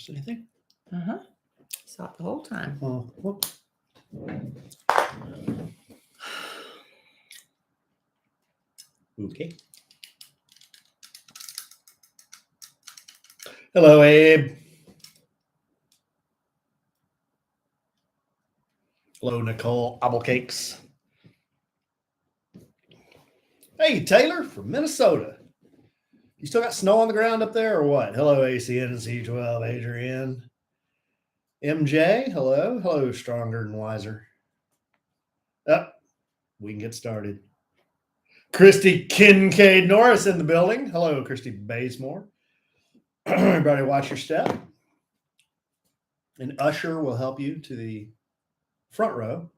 Notice anything? Saw it the whole time. Oh, whoop. Okay. Hello, Abe. Hello, Nicole Applecakes. Hey, Taylor from Minnesota. You still got snow on the ground up there or what? Hello, ACN and C12, Adrian. MJ, hello. Hello, Stronger and Wiser. We can get started. Christy Kincaid Norris in the building. Hello, Christy Bazemore. Everybody watch your step. An usher will help you to the front row.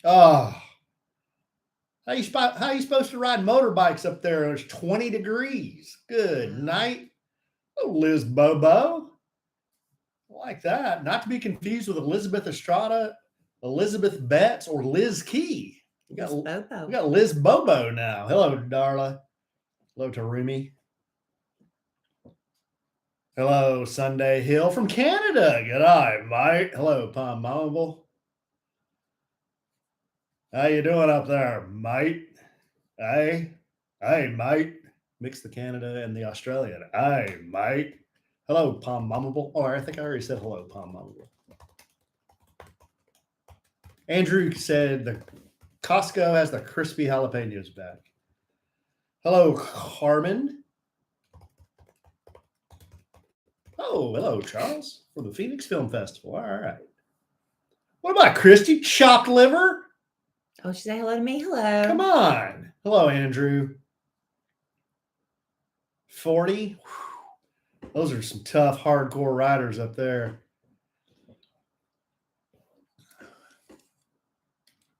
Oh, how you supposed to ride motorbikes up there? It's 20 degrees. Good night. Oh, Liz Bobo. I like that. Not to be confused with Elizabeth Estrada, Elizabeth Betts, or Liz Key. We got Liz Bobo now. Hello, Darla. Hello, Tarumi. Hello, Sunday Hill from Canada. Good eye, mate. Hello, Palm Mobile. How you doing up there, mate? Hey, mate. Mix the Canada and the Australian. Hey, mate. Hello, Palm Mobile. Oh, I think I already said hello, Palm Mobile. Andrew said the Costco has the crispy jalapenos back. Hello, Carmen. Oh, hello, Charles, from the Phoenix Film Festival. All right. What about Christy? Chopped liver? Oh, she said hello to me. Hello. Come on. Hello, Andrew. 40. Whew. Those are some tough, hardcore riders up there.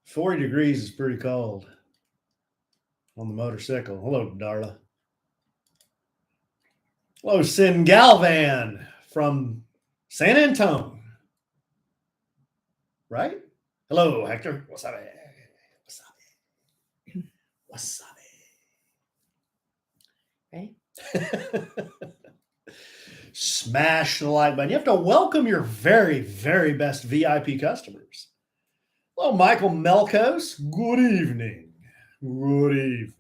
40 degrees is pretty cold on the motorcycle. Hello, Darla. Hello, Sin Galvan from San Antone. Right? Hello, Hector. Wasabi. Wasabi. Right? Smash the like button. You have to welcome your very, very best VIP customers. Hello, Michael Melkos. Good evening. Good evening.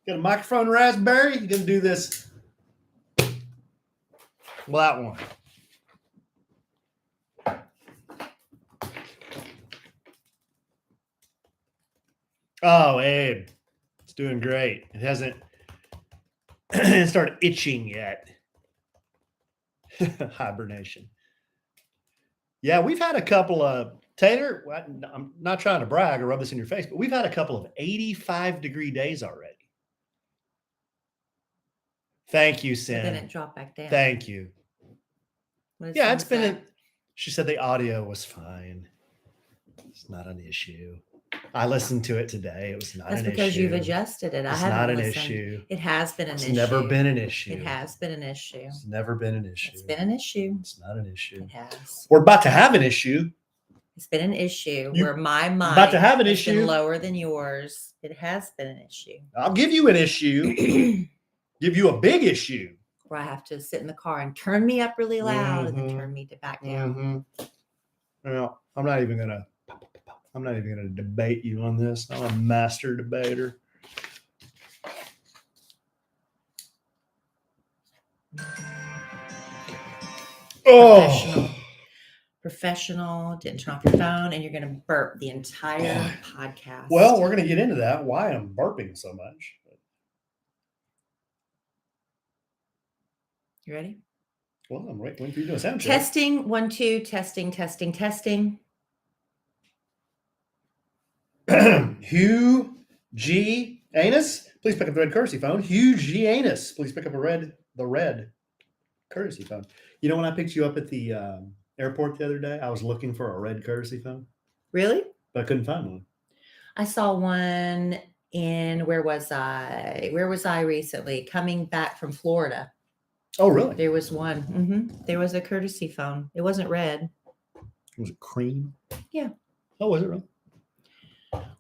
Got a microphone, Rasberry? You gonna do this? Well, that one. Oh, Abe. It's doing great. It hasn't started itching yet. Hibernation. Yeah, we've had a couple of, Taylor, I'm not trying to brag or rub this in your face, but we've had a couple of 85-degree days already. Thank you, Sin. Then it dropped back down. Thank you. Yeah, it's been, she said the audio was fine. It's not an issue. I listened to it today. It was not an issue. That's because you've adjusted it. It's not an issue. It has been an issue. It's never been an issue. It has been an issue. It's never been an issue. It's been an issue. It's not an issue. It has. We're about to have an issue. It's been an issue where my mind about to have an has issue been lower than yours. It has been an issue. I'll give you an issue. Give you a big issue. Where I have to sit in the car and turn me up really loud and then turn me back down. Well, I'm not even gonna debate you on this. I'm a master debater. Professional. Didn't turn off your phone, and you're gonna burp the entire podcast. Well, we're gonna get into that. Why I'm burping so much. You ready? Well, I'm waiting for you to do a sound check. Testing. 1, 2. Testing. Hugh G. Anus, please pick up the red courtesy phone. Hugh G. Anus, please pick up the red courtesy phone. You know, when I picked you up at the airport the other day, I was looking for a red courtesy phone. Really? But I couldn't find one. I saw one in, where was I recently? Coming back from Florida. Oh, really? There was one. There was a courtesy phone. It wasn't red. Was it cream? Yeah. Oh, was it really?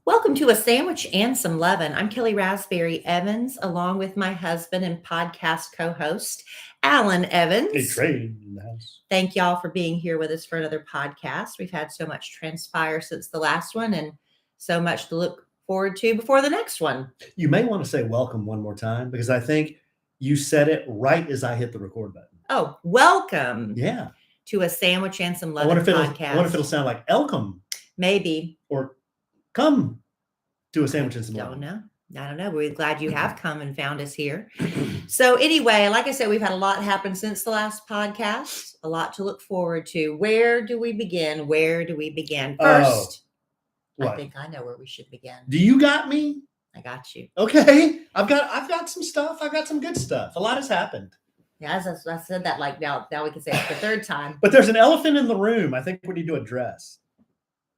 Welcome to A Sandwich and Some Lovin'. I'm Kellie Rasberry Evans, along with my husband and podcast co-host, Alan Evans. A trade in the house. Thank y'all for being here with us for another podcast. We've had so much transpire since the last one and so much to look forward to before the next one. You may want to say welcome one more time because I think you said it right as I hit the record button. Oh, welcome. Yeah. To A Sandwich and Some I Lovin' wonder podcast. if it'll sound like welcome. Maybe. Or come to A Sandwich and Some Don't Lovin'. know. I don't know. We're glad you have come and found us here. So anyway, like I said, we've had a lot happen since the last podcast, a lot to look forward to. Where do we begin? First, I What? think I know where we should begin. Do you got me? I got you. Okay. I've got some stuff. I've got some good stuff. A lot has happened. Yeah, as I said that, like now we can say it the third time. But there's an elephant in the room. I think we need to address.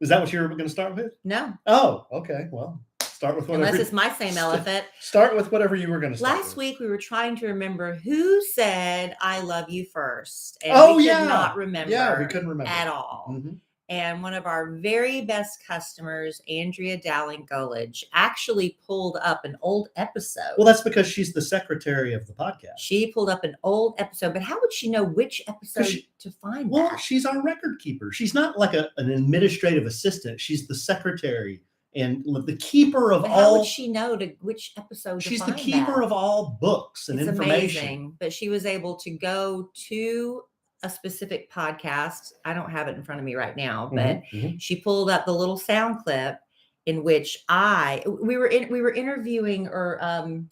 Is that what you're going to start with? No. Oh, okay. Well, start with whatever. Unless it's my same elephant. Start with whatever you were going to start Last with. week we were trying to remember who said "I love you" first, and Oh, we could yeah. not remember. Yeah, we couldn't remember at all. Mhm. And one of our very best customers, Andrea Dowling-Gullidge, actually pulled up an old episode. Well, that's because she's the secretary of the podcast. She pulled up an old episode, but how would she know which episode to find Well, that? she's our record keeper. She's not like an administrative assistant. She's the secretary and the keeper of But all. how would she know which episode She's to the find keeper that? of all books and It's information. amazing, but she was able to go to a specific podcast. I don't have it in front of me right now, but she pulled up the little sound clip in which we were interviewing the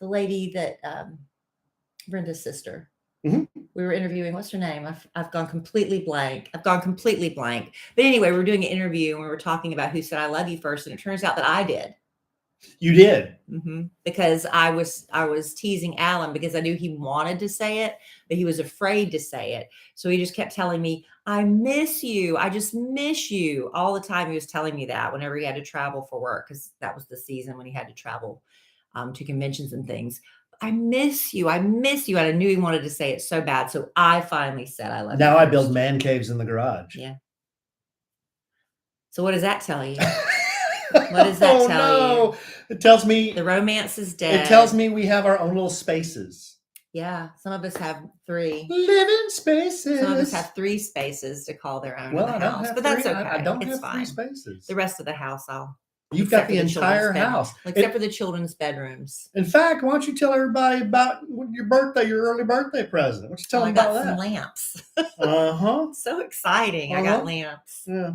lady that Brenda's sister. Mhm. We were interviewing, what's her name? I've gone completely blank. But anyway, we were doing an interview and we were talking about who said "I love you" first, and it turns out that I did. You did. Because I was teasing Alan because I knew he wanted to say it, but he was afraid to say it. So he just kept telling me, "I miss you. I just miss you." All the time he was telling me that whenever he had to travel for work, because that was the season when he had to travel to conventions and things. "I miss you. I miss you." And I knew he wanted to say it so bad. So I finally said, "I love you." Now I first. build man caves in the garage. Yeah. So what does that tell you? What does that tell you? It tells me The romance is dead. It tells me we have our own little spaces. Yeah, some of us have 3. Living spaces. Some of us have 3 spaces to call their own Well, in I the don't house, have but that's three. okay. I don't it's have fine. 3 spaces. The rest of the house, You've got the except for entire children's house. except for the children's bedrooms. In fact, why don't you tell everybody about your early birthday present? Why don't you tell them I got about some that? lamps. Uh-huh. So exciting! I got lamps. Yeah.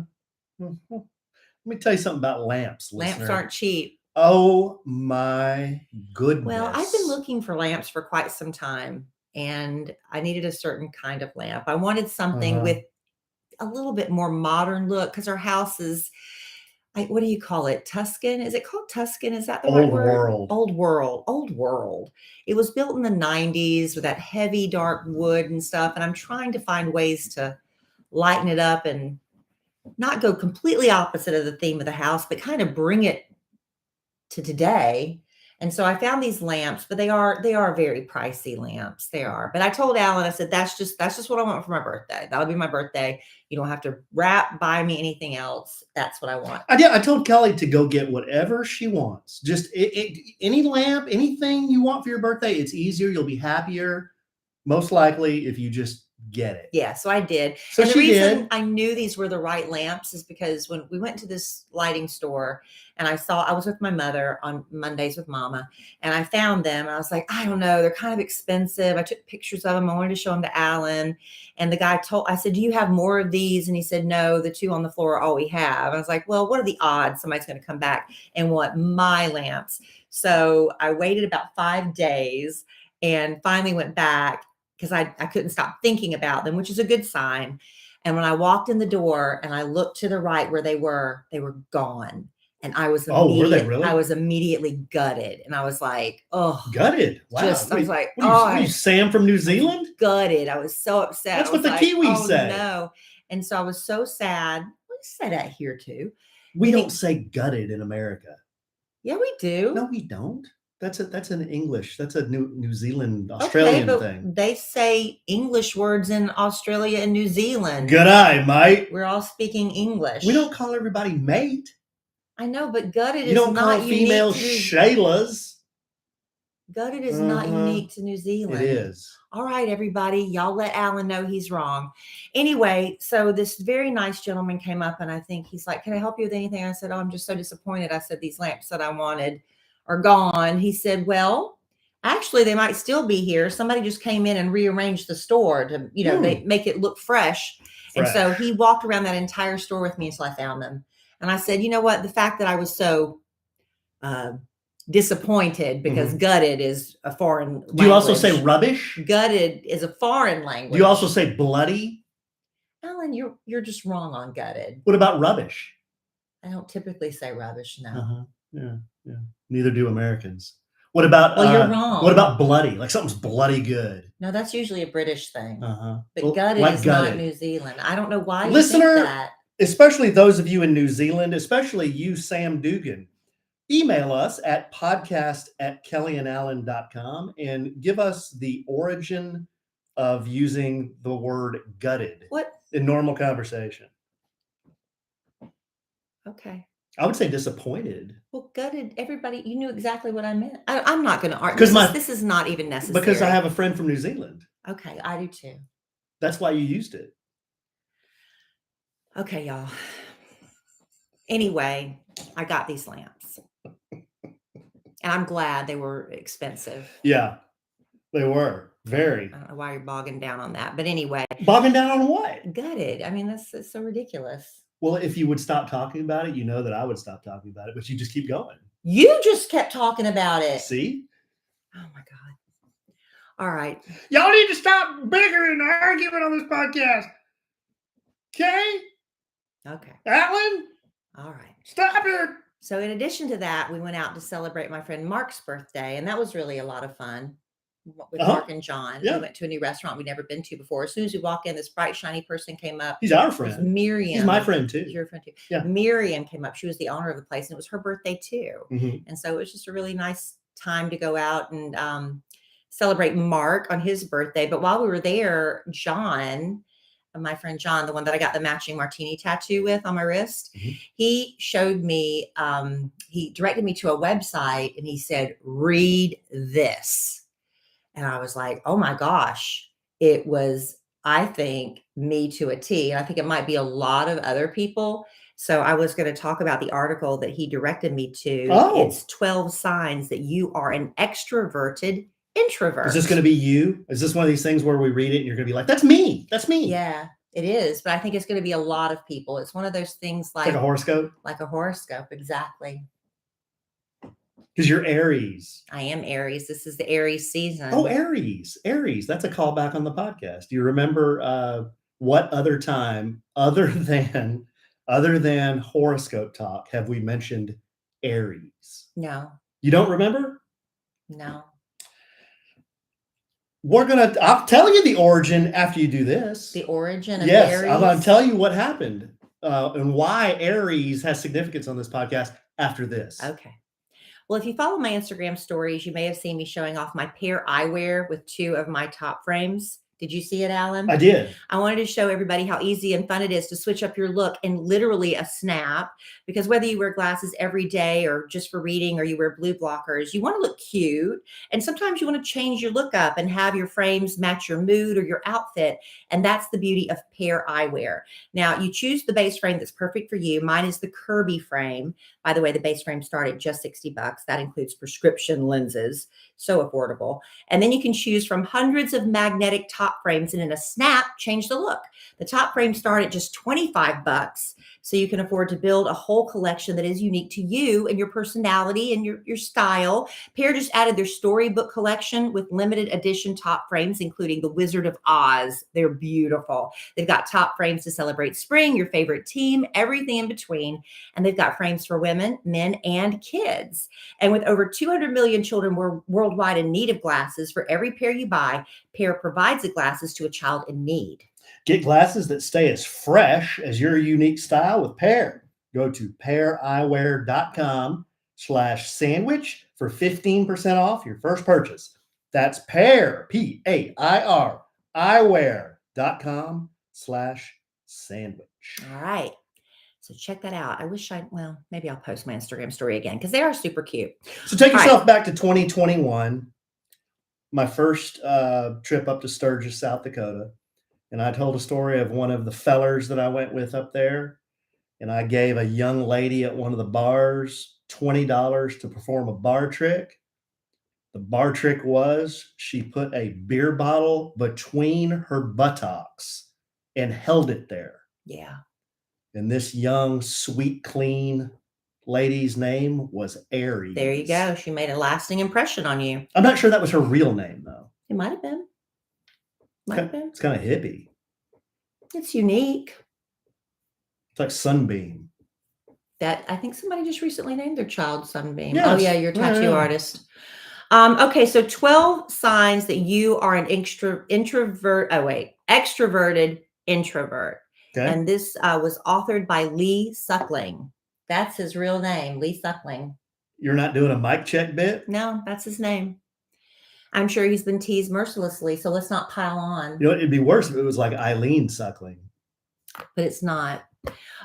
Let me tell you something about lamps. Lamps listener. aren't cheap. Oh my goodness. Well, I've been looking for lamps for quite some time, and I needed a certain kind of lamp. I wanted something with a little bit more modern look because our house is, what do you call it? Tuscan? Is it called Tuscan? Is that the right word? Old world. It was built in the 90s with that heavy dark wood and stuff. And I'm trying to find ways to lighten it up and not go completely opposite of the theme of the house, but kind of bring it to today. And so I found these lamps, but they are very pricey lamps. They are. But I told Alan, I said, that's just what I want for my birthday. That'll be my birthday. You don't have to buy me anything else. That's what I want. I told Kellie to go get whatever she wants. Just any lamp, anything you want for your birthday. It's easier. You'll be happier, most likely, if you just get it. Yeah, so I did. So and the she reason did. I knew these were the right lamps is because when we went to this lighting store and I was with my mother on Mondays with Mama, and I found them and I was like, I don't know, they're kind of expensive. I took pictures of them. I wanted to show them to Alan. And the guy I said, "Do you have more of these?" And he said, "No, the 2 on the floor are all we have." I was like, well, what are the odds somebody's going to come back and want my lamps? So I waited about 5 days and finally went back because I couldn't stop thinking about them, which is a good sign. And when I walked in the door and I looked to the right where they were gone. And I was were they really? I was immediately gutted. And I was like, oh, Gutted. Wow. I was like, what are you, Sam from New Zealand? Gutted. I was so upset. That's I what was the like, Kiwis say. No. And so I was so sad. We say that here too. We don't say gutted in America. Yeah, we do. No, we don't. That's an English. That's a New Zealand, Australian thing. They say English words in Australia and New Zealand. Good eye, mate. We're all speaking English. We don't call everybody mate. I know, but gutted You is don't not call unique females to New Shaylas. Gutted is not unique to New It Zealand. is. All right, everybody, y'all let Alan know he's wrong. Anyway, so this very nice gentleman came up and I think he's like, "Can I help you with anything?" I said, "Oh, I'm just so disappointed." I said, "These lamps that I wanted are gone." He said, "Well, actually, they might still be here. Somebody just came in and rearranged the store to, make it look fresh." And so he walked around that entire store with me until I found them. And I said, "You know what? The fact that I was so disappointed because gutted is a foreign language." Do you also say rubbish? Gutted is a foreign language. Do you also say bloody? Alan, you're just wrong on gutted. What about rubbish? I don't typically say rubbish, no. Yeah. Neither do Americans. What about you're wrong. What about bloody? Like something's bloody good. No, that's usually a British thing. But Well, gutted like is gutted. not New Zealand. I don't know why Listener, you think that. Especially those of you in New Zealand, especially you, Sam Dugan, email us at podcast@kellyandalan.com and give us the origin of using the word gutted in normal conversation. Okay. I would say disappointed. Well, gutted, everybody, you knew exactly what I meant. I'm not going to argue. This is not even necessary. Because I have a friend from New Zealand. Okay, I do too. That's why you used it. Okay, y'all. Anyway, I got these lamps. And I'm glad they were expensive. Yeah, they were. Very. I don't know why you're bogging down on that. But anyway. Bogging down on what? Gutted. I mean, that's so ridiculous. Well, if you would stop talking about it, you know that I would stop talking about it, but you just keep going. You just kept talking about it. See? Oh, my God. All right. Y'all need to stop bickering and arguing on this podcast. Okay? Okay. Alan? All right. Stop it. So in addition to that, we went out to celebrate my friend Mark's birthday, and that was really a lot of fun with Mark and John. Yeah. We went to a new restaurant we'd never been to before. As soon as we walked in, this bright, shiny person came up. He's our friend. Miriam. He's my friend too. He's your friend too. Yeah. Miriam came up. She was the owner of the place, and it was her birthday too. And so it was just a really nice time to go out and celebrate Mark on his birthday. But while we were there, John, my friend John, the one that I got the matching martini tattoo with on my wrist, he showed me, he directed me to a website and he said, "Read this." And I was like, oh my gosh, it was, I think, me to a T. And I think it might be a lot of other people. So I was going to talk about the article that he directed me to. It's 12 signs that you are an extroverted introvert. Is this going to be you? Is this one of these things where we read it and you're going to be like, that's me. That's me. Yeah, it is. But I think it's going to be a lot of people. It's one of those things like a horoscope. Like a horoscope. Exactly. Because you're Aries. I am Aries. This is the Aries season. Oh, Aries. Aries. That's a callback on the podcast. Do you remember what other time other than horoscope talk have we mentioned Aries? No. You don't remember? No. I'll tell you the origin after you do this. The origin of Aries? Yes, I'm going to tell you what happened and why Aries has significance on this podcast after this. Okay. Well, if you follow my Instagram stories, you may have seen me showing off my Pear Eyewear with 2 of my top frames. Did you see it, Alan? I did. I wanted to show everybody how easy and fun it is to switch up your look in literally a snap, because whether you wear glasses every day or just for reading or you wear blue blockers, you want to look cute. And sometimes you want to change your look up and have your frames match your mood or your outfit. And that's the beauty of Pear Eyewear. Now, you choose the base frame that's perfect for you. Mine is the Kirby frame. By the way, the base frame start at just $60. That includes prescription lenses. So affordable. And then you can choose from hundreds of magnetic top frames, and in a snap, change the look. The top frames start at just $25, so you can afford to build a whole collection that is unique to you and your personality and your style. Pear just added their storybook collection with limited edition top frames, including the Wizard of Oz. They're beautiful. They've got top frames to celebrate spring, your favorite team, everything in between. And they've got frames for women, men, and kids. And with over 200 million children worldwide in need of glasses, for every pair you buy, Pear provides the glasses to a child in need. Get glasses that stay as fresh as your unique style with Pear. Go to peareyewear.com/sandwich for 15% off your first purchase. That's Pear, P-A-I-R, eyewear.com/sandwich. All right. So check that out. Well, maybe I'll post my Instagram story again because they are super cute. So take All yourself back to 2021, my first trip up to Sturgis, South Dakota. And I told a story of one of the fellers that I went with up there. And I gave a young lady at one of the bars $20 to perform a bar trick. The bar trick was she put a beer bottle between her buttocks and held it there. Yeah. And this young, sweet, clean lady's name was Aries. There you go. She made a lasting impression on you. I'm not sure that was her real name, though. It might have been. It's kind of hippie. It's unique. It's like Sunbeam. I think somebody just recently named their child Sunbeam. Yes. Oh, yeah, you're a tattoo artist. Okay, so 12 signs that you are an extroverted introvert. Okay. And this was authored by Lee Suckling. That's his real name, Lee Suckling. You're not doing a mic check bit? No, that's his name. I'm sure he's been teased mercilessly, so let's not pile on. You know, it'd be worse if it was like Eileen Suckling. But it's not.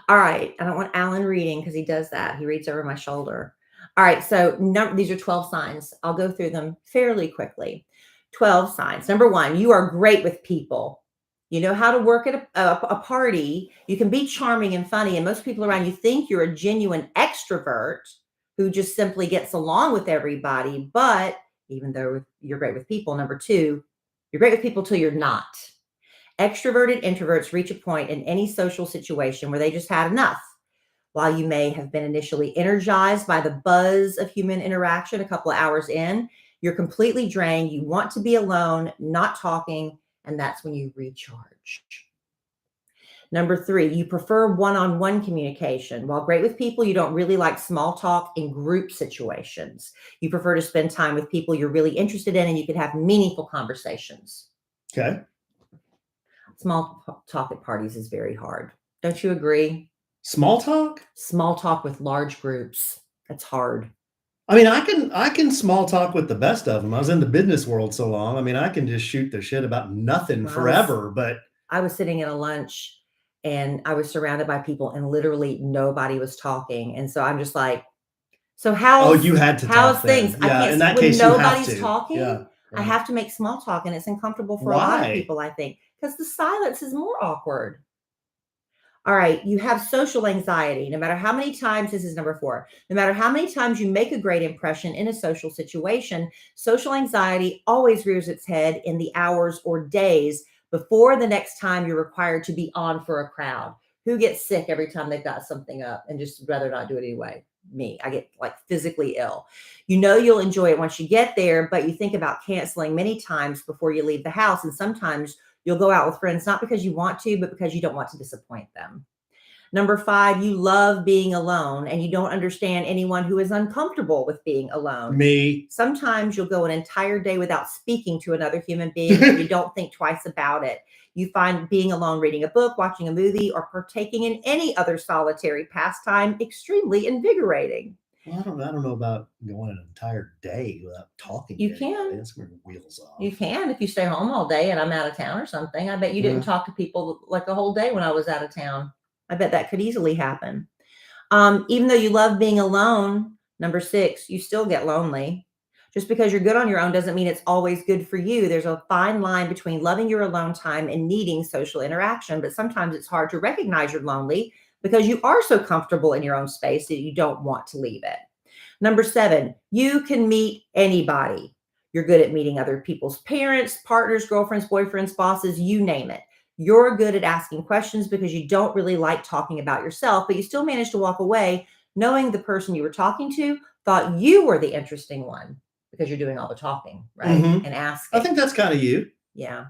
All right. I don't want Alan reading because he does that. He reads over my shoulder. All right. So these are 12 signs. I'll go through them fairly quickly. 12 signs. Number 1, you are great with people. You know how to work at a party. You can be charming and funny. And most people around you think you're a genuine extrovert who just simply gets along with everybody. But even though you're great with people, number 2, you're great with people till you're not. Extroverted introverts reach a point in any social situation where they just had enough. While you may have been initially energized by the buzz of human interaction a couple of hours in, you're completely drained. You want to be alone, not talking, and that's when you recharge. Number 3, you prefer one-on-one communication. While great with people, you don't really like small talk in group situations. You prefer to spend time with people you're really interested in and you can have meaningful conversations. Okay. Small talk at parties is very hard. Don't you agree? Small talk? Small talk with large groups. That's hard. I mean, I can small talk with the best of them. I was in the business world so long. I mean, I can just shoot the shit about nothing forever, but I was sitting at a lunch and I was surrounded by people and literally nobody was talking. And so I'm just like, so you had to how's talk things? then. I Yeah, can't, in that when case, nobody's you have to. talking, Yeah. I have to make small talk and it's uncomfortable for a lot of Why? people, I think, because the silence is more awkward. All right. You have social anxiety. No matter how many times, this is number 4, no matter how many times you make a great impression in a social situation, social anxiety always rears its head in the hours or days before the next time you're required to be on for a crowd. Who gets sick every time they've got something up and just rather not do it anyway? Me. I get like physically ill. You know you'll enjoy it once you get there, but you think about canceling many times before you leave the house. And sometimes you'll go out with friends, not because you want to, but because you don't want to disappoint them. Number 5, you love being alone and you don't understand anyone who is uncomfortable with being alone. Me. Sometimes you'll go an entire day without speaking to another human being and you don't think twice about it. You find being alone, reading a book, watching a movie, or partaking in any other solitary pastime extremely invigorating. Well, I don't know about going an entire day without talking. You can. That's where the wheels off. You can if you stay home all day and I'm out of town or something. I bet you didn't talk to people like a whole day when I was out of town. I bet that could easily happen. Even though you love being alone, number 6, you still get lonely. Just because you're good on your own doesn't mean it's always good for you. There's a fine line between loving your alone time and needing social interaction. But sometimes it's hard to recognize you're lonely because you are so comfortable in your own space that you don't want to leave it. Number 7, you can meet anybody. You're good at meeting other people's parents, partners, girlfriends, boyfriends, bosses, you name it. You're good at asking questions because you don't really like talking about yourself, but you still manage to walk away knowing the person you were talking to thought you were the interesting one because you're doing all the talking, right? Mhm. And asking. I think that's kind of you. Yeah.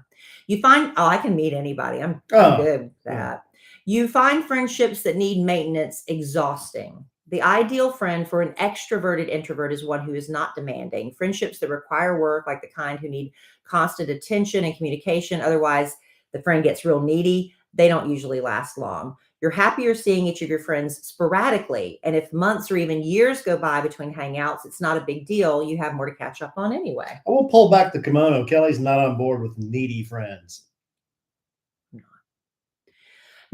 You find, I can meet anybody. I'm good with that. You find friendships that need maintenance exhausting. The ideal friend for an extroverted introvert is one who is not demanding. Friendships that require work, like the kind who need constant attention and communication. Otherwise, the friend gets real needy. They don't usually last long. You're happier seeing each of your friends sporadically. And if months or even years go by between hangouts, it's not a big deal. You have more to catch up on anyway. I will pull back the kimono. Kelly's not on board with needy friends.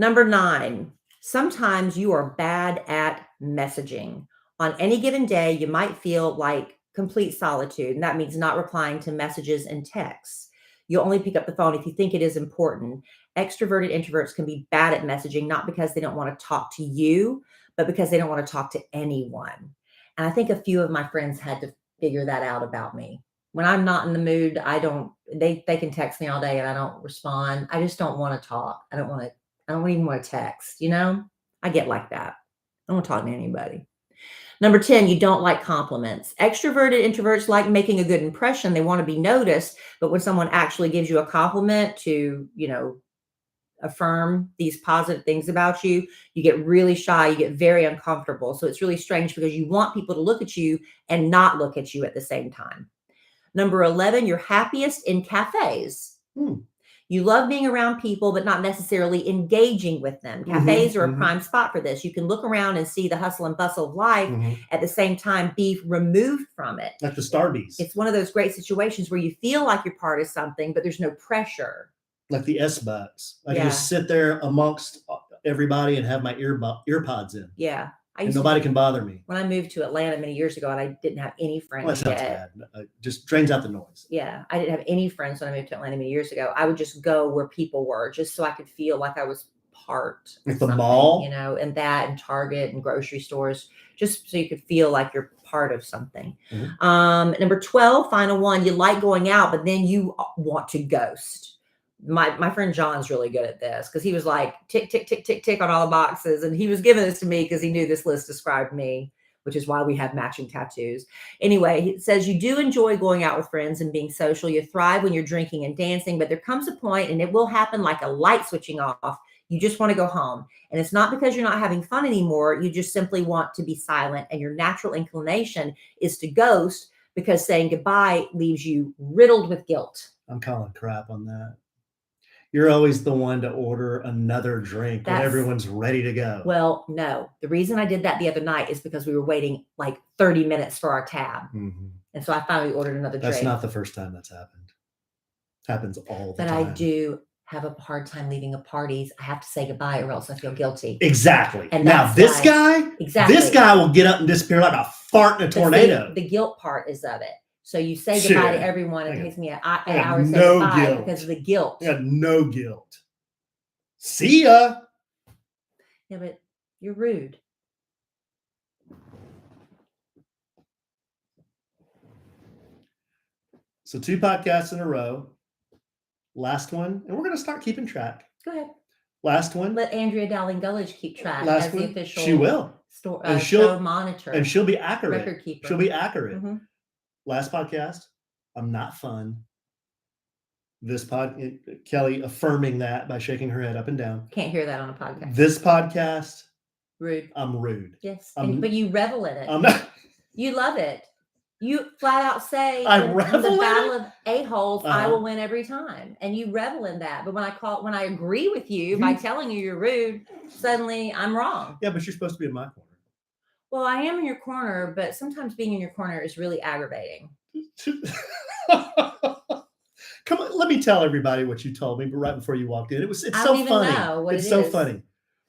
Number 9, Sometimes you are bad at messaging. On any given day, you might feel like complete solitude, and that means not replying to messages and texts. You'll only pick up the phone if you think it is important. Extroverted introverts can be bad at messaging, not because they don't want to talk to you, but because they don't want to talk to anyone. And I think a few of my friends had to figure that out about me. When I'm not in the mood, they can text me all day and I don't respond. I just don't want to talk. I don't even want to text, I get like that. I don't want to talk to anybody. Number 10, you don't like compliments. Extroverted introverts like making a good impression. They want to be noticed, but when someone actually gives you a compliment to, affirm these positive things about you, you get really shy, you get very uncomfortable. So it's really strange because you want people to look at you and not look at you at the same time. Number 11, you're happiest in cafes. You love being around people, but not necessarily engaging with them. Cafes are a prime spot for this. You can look around and see the hustle and bustle of life, at the same time be removed from it. Like the Starbies. It's one of those great situations where you feel like you're part of something, but there's no pressure. Like the S-Bucks. I can just sit there amongst everybody and have my earpods in. Yeah. And nobody can bother me. When I moved to Atlanta many years ago and I didn't have any friends that sounds yet. bad. Just drains out the noise. Yeah. I didn't have any friends when I moved to Atlanta many years ago. I would just go where people were just so I could feel like I was part of the mall, and that and Target and grocery stores, just so you could feel like you're part of something. Number 12, final one, you like going out, but then you want to ghost. My friend John's really good at this because he was like tick, tick, tick, tick, tick on all the boxes. And he was giving this to me because he knew this list described me, which is why we have matching tattoos. Anyway, he says you do enjoy going out with friends and being social. You thrive when you're drinking and dancing, but there comes a point, and it will happen like a light switching off. You just want to go home. And it's not because you're not having fun anymore. You just simply want to be silent. And your natural inclination is to ghost because saying goodbye leaves you riddled with guilt. I'm calling crap on that. You're always the one to order another drink when everyone's ready to go. Well, no. The reason I did that the other night is because we were waiting like 30 minutes for our tab. And so I finally ordered another drink. That's not the first time that's happened. Happens all the time. But I do have a hard time leaving a parties. I have to say goodbye or else I feel guilty. Exactly. And now this guy will get up and disappear like a fart in a tornado. The guilt part is of it. So you say goodbye to everyone. It takes me an hour to say no goodbye guilt. because of the guilt. I got no guilt. See ya. Yeah, but you're rude. So 2 podcasts in a row. Last one, and we're going to start keeping track. Go ahead. Last one. Let Andrea Dowling Gulledge keep track as the official. She will. Show monitor. And she'll be accurate. Record keeper. She'll be accurate. Last podcast, I'm not fun. This Kellie affirming that by shaking her head up and down. Can't hear that on a podcast. This podcast, rude. I'm rude. Yes, but you revel in it. You love it. You flat out say, I in revel the in battle it? of a-holes, I will win every time. And you revel in that. But when I agree with you by telling you you're rude, suddenly I'm wrong. Yeah, but you're supposed to be in my corner. Well, I am in your corner, but sometimes being in your corner is really aggravating. Come on, let me tell everybody what you told me, but right before you walked in. It's so funny. It's so funny.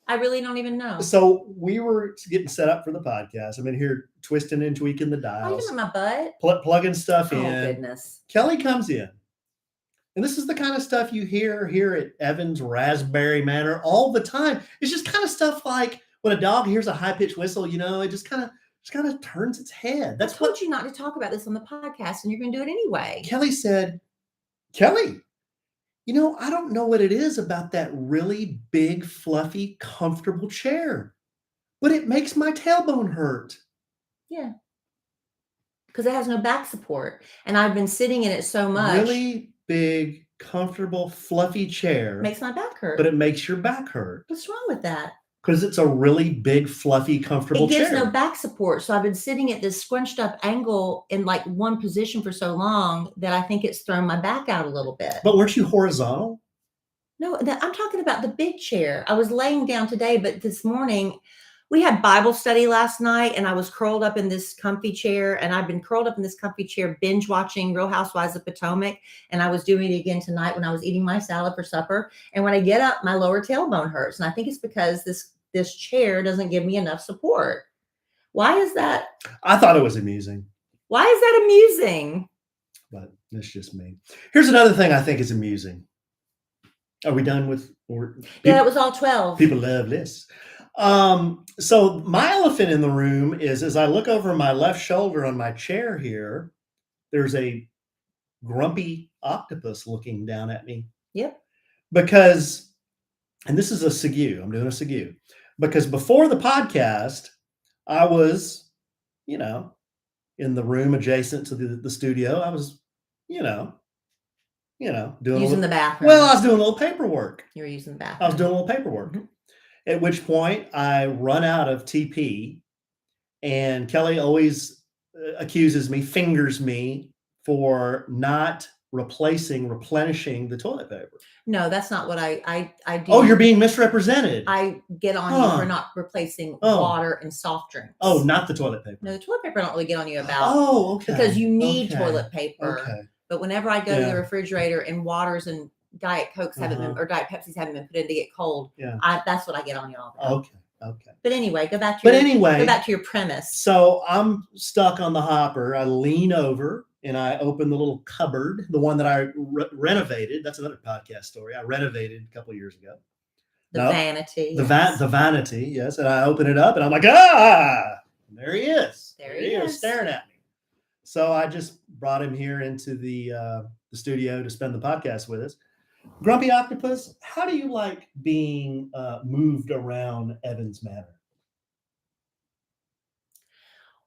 I really don't even know. So we were getting set up for the podcast. I'm in here twisting and tweaking the dials. Oh, you're in my butt? Plugging stuff in. Oh, goodness. Kellie comes in. And this is the kind of stuff you hear here at Evans Rasberry Manor all the time. It's just kind of stuff like when a dog hears a high-pitched whistle, it just kind of turns its head. I told you not to talk about this on the podcast, and you're going to do it anyway. Kellie said, Kellie, I don't know what it is about that really big, fluffy, comfortable chair, but it makes my tailbone hurt. Yeah. Because it has no back support. And I've been sitting in it so much. Really big, comfortable, fluffy chair. Makes my back hurt. But it makes your back hurt. What's wrong with that? Because it's a really big, fluffy, comfortable chair. It gives no back support. So I've been sitting at this scrunched up angle in like one position for so long that I think it's thrown my back out a little bit. But weren't you horizontal? No, I'm talking about the big chair. I was laying down today, but this morning we had Bible study last night and I was curled up in this comfy chair, and I've been curled up in this comfy chair binge watching Real Housewives of Potomac. And I was doing it again tonight when I was eating my salad for supper. And when I get up, my lower tailbone hurts. And I think it's because this this chair doesn't give me enough support. Why is that? I thought it was amusing. Why is that amusing? But it's just me. Here's another thing I think is amusing. Are we done with? Yeah, it was all 12. People love this. So my elephant in the room is, as I look over my left shoulder on my chair here, there's a grumpy octopus looking down at me. Yep. Because, and this is a segue. I'm doing a segue. Because before the podcast, I was, in the room adjacent to the studio. I was, doing using the bathroom. Well, I was doing a little paperwork. You were using the bathroom. I was doing a little paperwork. Mm-hmm. At which point I run out of TP, and Kellie always fingers me for not replenishing the toilet paper. No, that's not what I do. Oh, you're being misrepresented. I get on you for not replacing water and soft drinks. Oh, not the toilet paper. No, the toilet paper I don't really get on you about. Oh, okay. Because you need toilet paper. Okay. But whenever I go to the refrigerator and waters and Diet Cokes haven't been, or Diet Pepsis haven't been put in to get cold, that's what I get on y'all about. Okay. But anyway, go back to your premise. So I'm stuck on the hopper. I lean over and I open the little cupboard, the one that I renovated. That's another podcast story. I renovated a couple of years ago. Vanity. The vanity, yes. And I open it up and I'm like, there he is. There he is staring at me. So I just brought him here into the studio to spend the podcast with us. Grumpy Octopus, how do you like being moved around Evans Manor?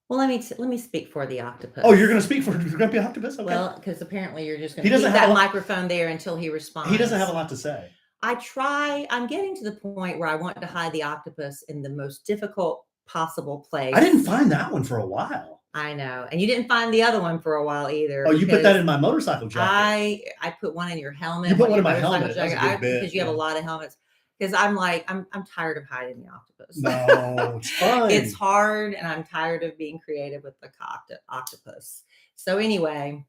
Well, let me speak for the octopus. Oh, you're going to speak for Grumpy Octopus? Okay. Well, because apparently you're just going to keep that microphone there until he responds. He doesn't have a lot to say. I'm getting to the point where I want to hide the octopus in the most difficult possible place. I didn't find that one for a while. I know. And you didn't find the other one for a while either. Oh, you put that in my motorcycle jacket. I put one in your helmet. You put one in my helmet. That's a good bit. Because you have a lot of helmets. Because I'm tired of hiding the octopus. No, it's fun. It's hard, and I'm tired of being creative with the octopus. So anyway,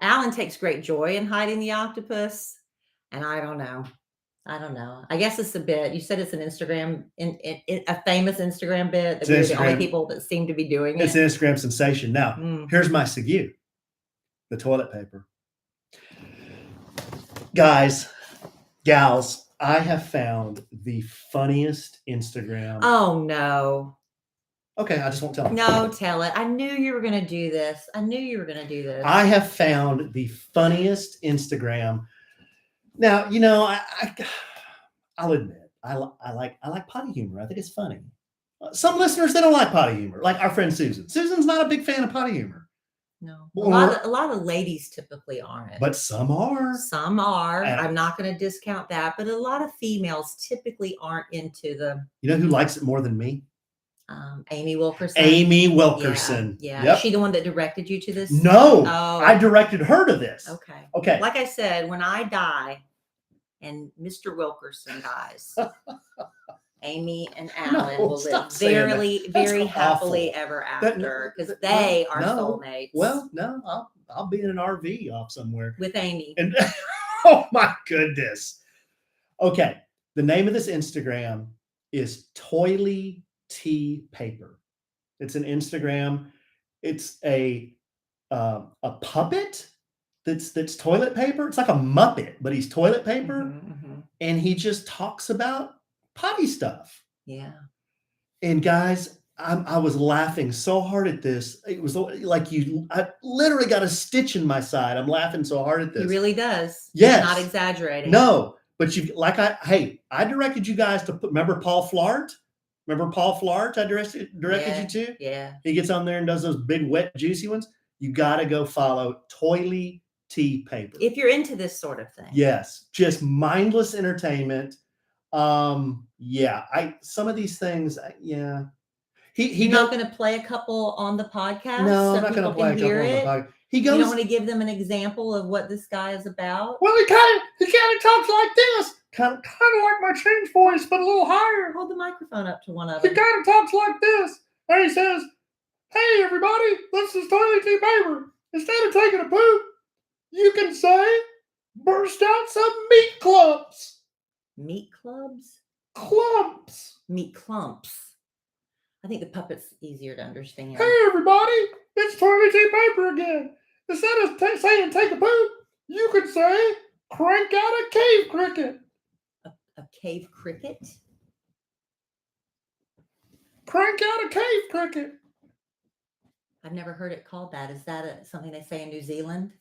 Alan takes great joy in hiding the octopus, and I don't know. I guess it's a bit. You said it's an Instagram, a famous Instagram bit that we're the only people that seem to be doing it. It's an Instagram sensation. Now, here's my segue: the toilet paper. Guys, gals, I have found the funniest Instagram. Oh no. Okay, I just won't tell. No, tell it. I knew you were going to do this. I have found the funniest Instagram. Now, I'll admit, I like potty humor. I think it's funny. Some listeners, they don't like potty humor, like our friend Susan. Susan's not a big fan of potty humor. No, a lot of ladies typically aren't. But some are. Some are. I'm not going to discount that, but a lot of females typically aren't into the. You know who likes it more than me? Amy Wilkerson. Yeah. Yep. Is she the one that directed you to this? No, I directed her to this. Okay. Like I said, when I die and Mr. Wilkerson dies, Amy and Alan will live very happily ever after because they are soulmates. Well, no, I'll be in an RV off somewhere with Amy. And oh my goodness. Okay, the name of this Instagram is Toily Tea Paper. It's an Instagram. It's a puppet that's toilet paper. It's like a Muppet, but he's toilet paper, and he just talks about potty stuff. Yeah. And guys, I was laughing so hard at this. It was like I literally got a stitch in my side. I'm laughing so hard at this. He really does. Yes. He's not exaggerating. No, but I directed you guys to remember Paul Flart? Remember Paul Flart I directed you to? Yeah. He gets on there and does those big, wet, juicy ones. You got to go follow Toily Tea Paper. If you're into this sort of thing. Yes. Just mindless entertainment. Some of these things, yeah. You're not going to play a couple on the podcast? No, I'm not going to play a couple on the podcast. You don't want to give them an example of what this guy is about? Well, he kind of talks like this. Kind of like my change voice, but a little higher. Hold the microphone up to one of them. He kind of talks like this. And he says, "Hey, everybody, this is Toilet Tea Paper. Instead of taking a poop, you can say, burst out some meat clumps." Meat clubs? Clumps. meat clumps. I think the puppet's easier to understand. Hey, everybody, it's toilet paper again. Instead of saying take a poop, you could say crank out a cave cricket. A cave cricket? Crank out a cave cricket. I've never heard it called that. Is that something they say in New Zealand?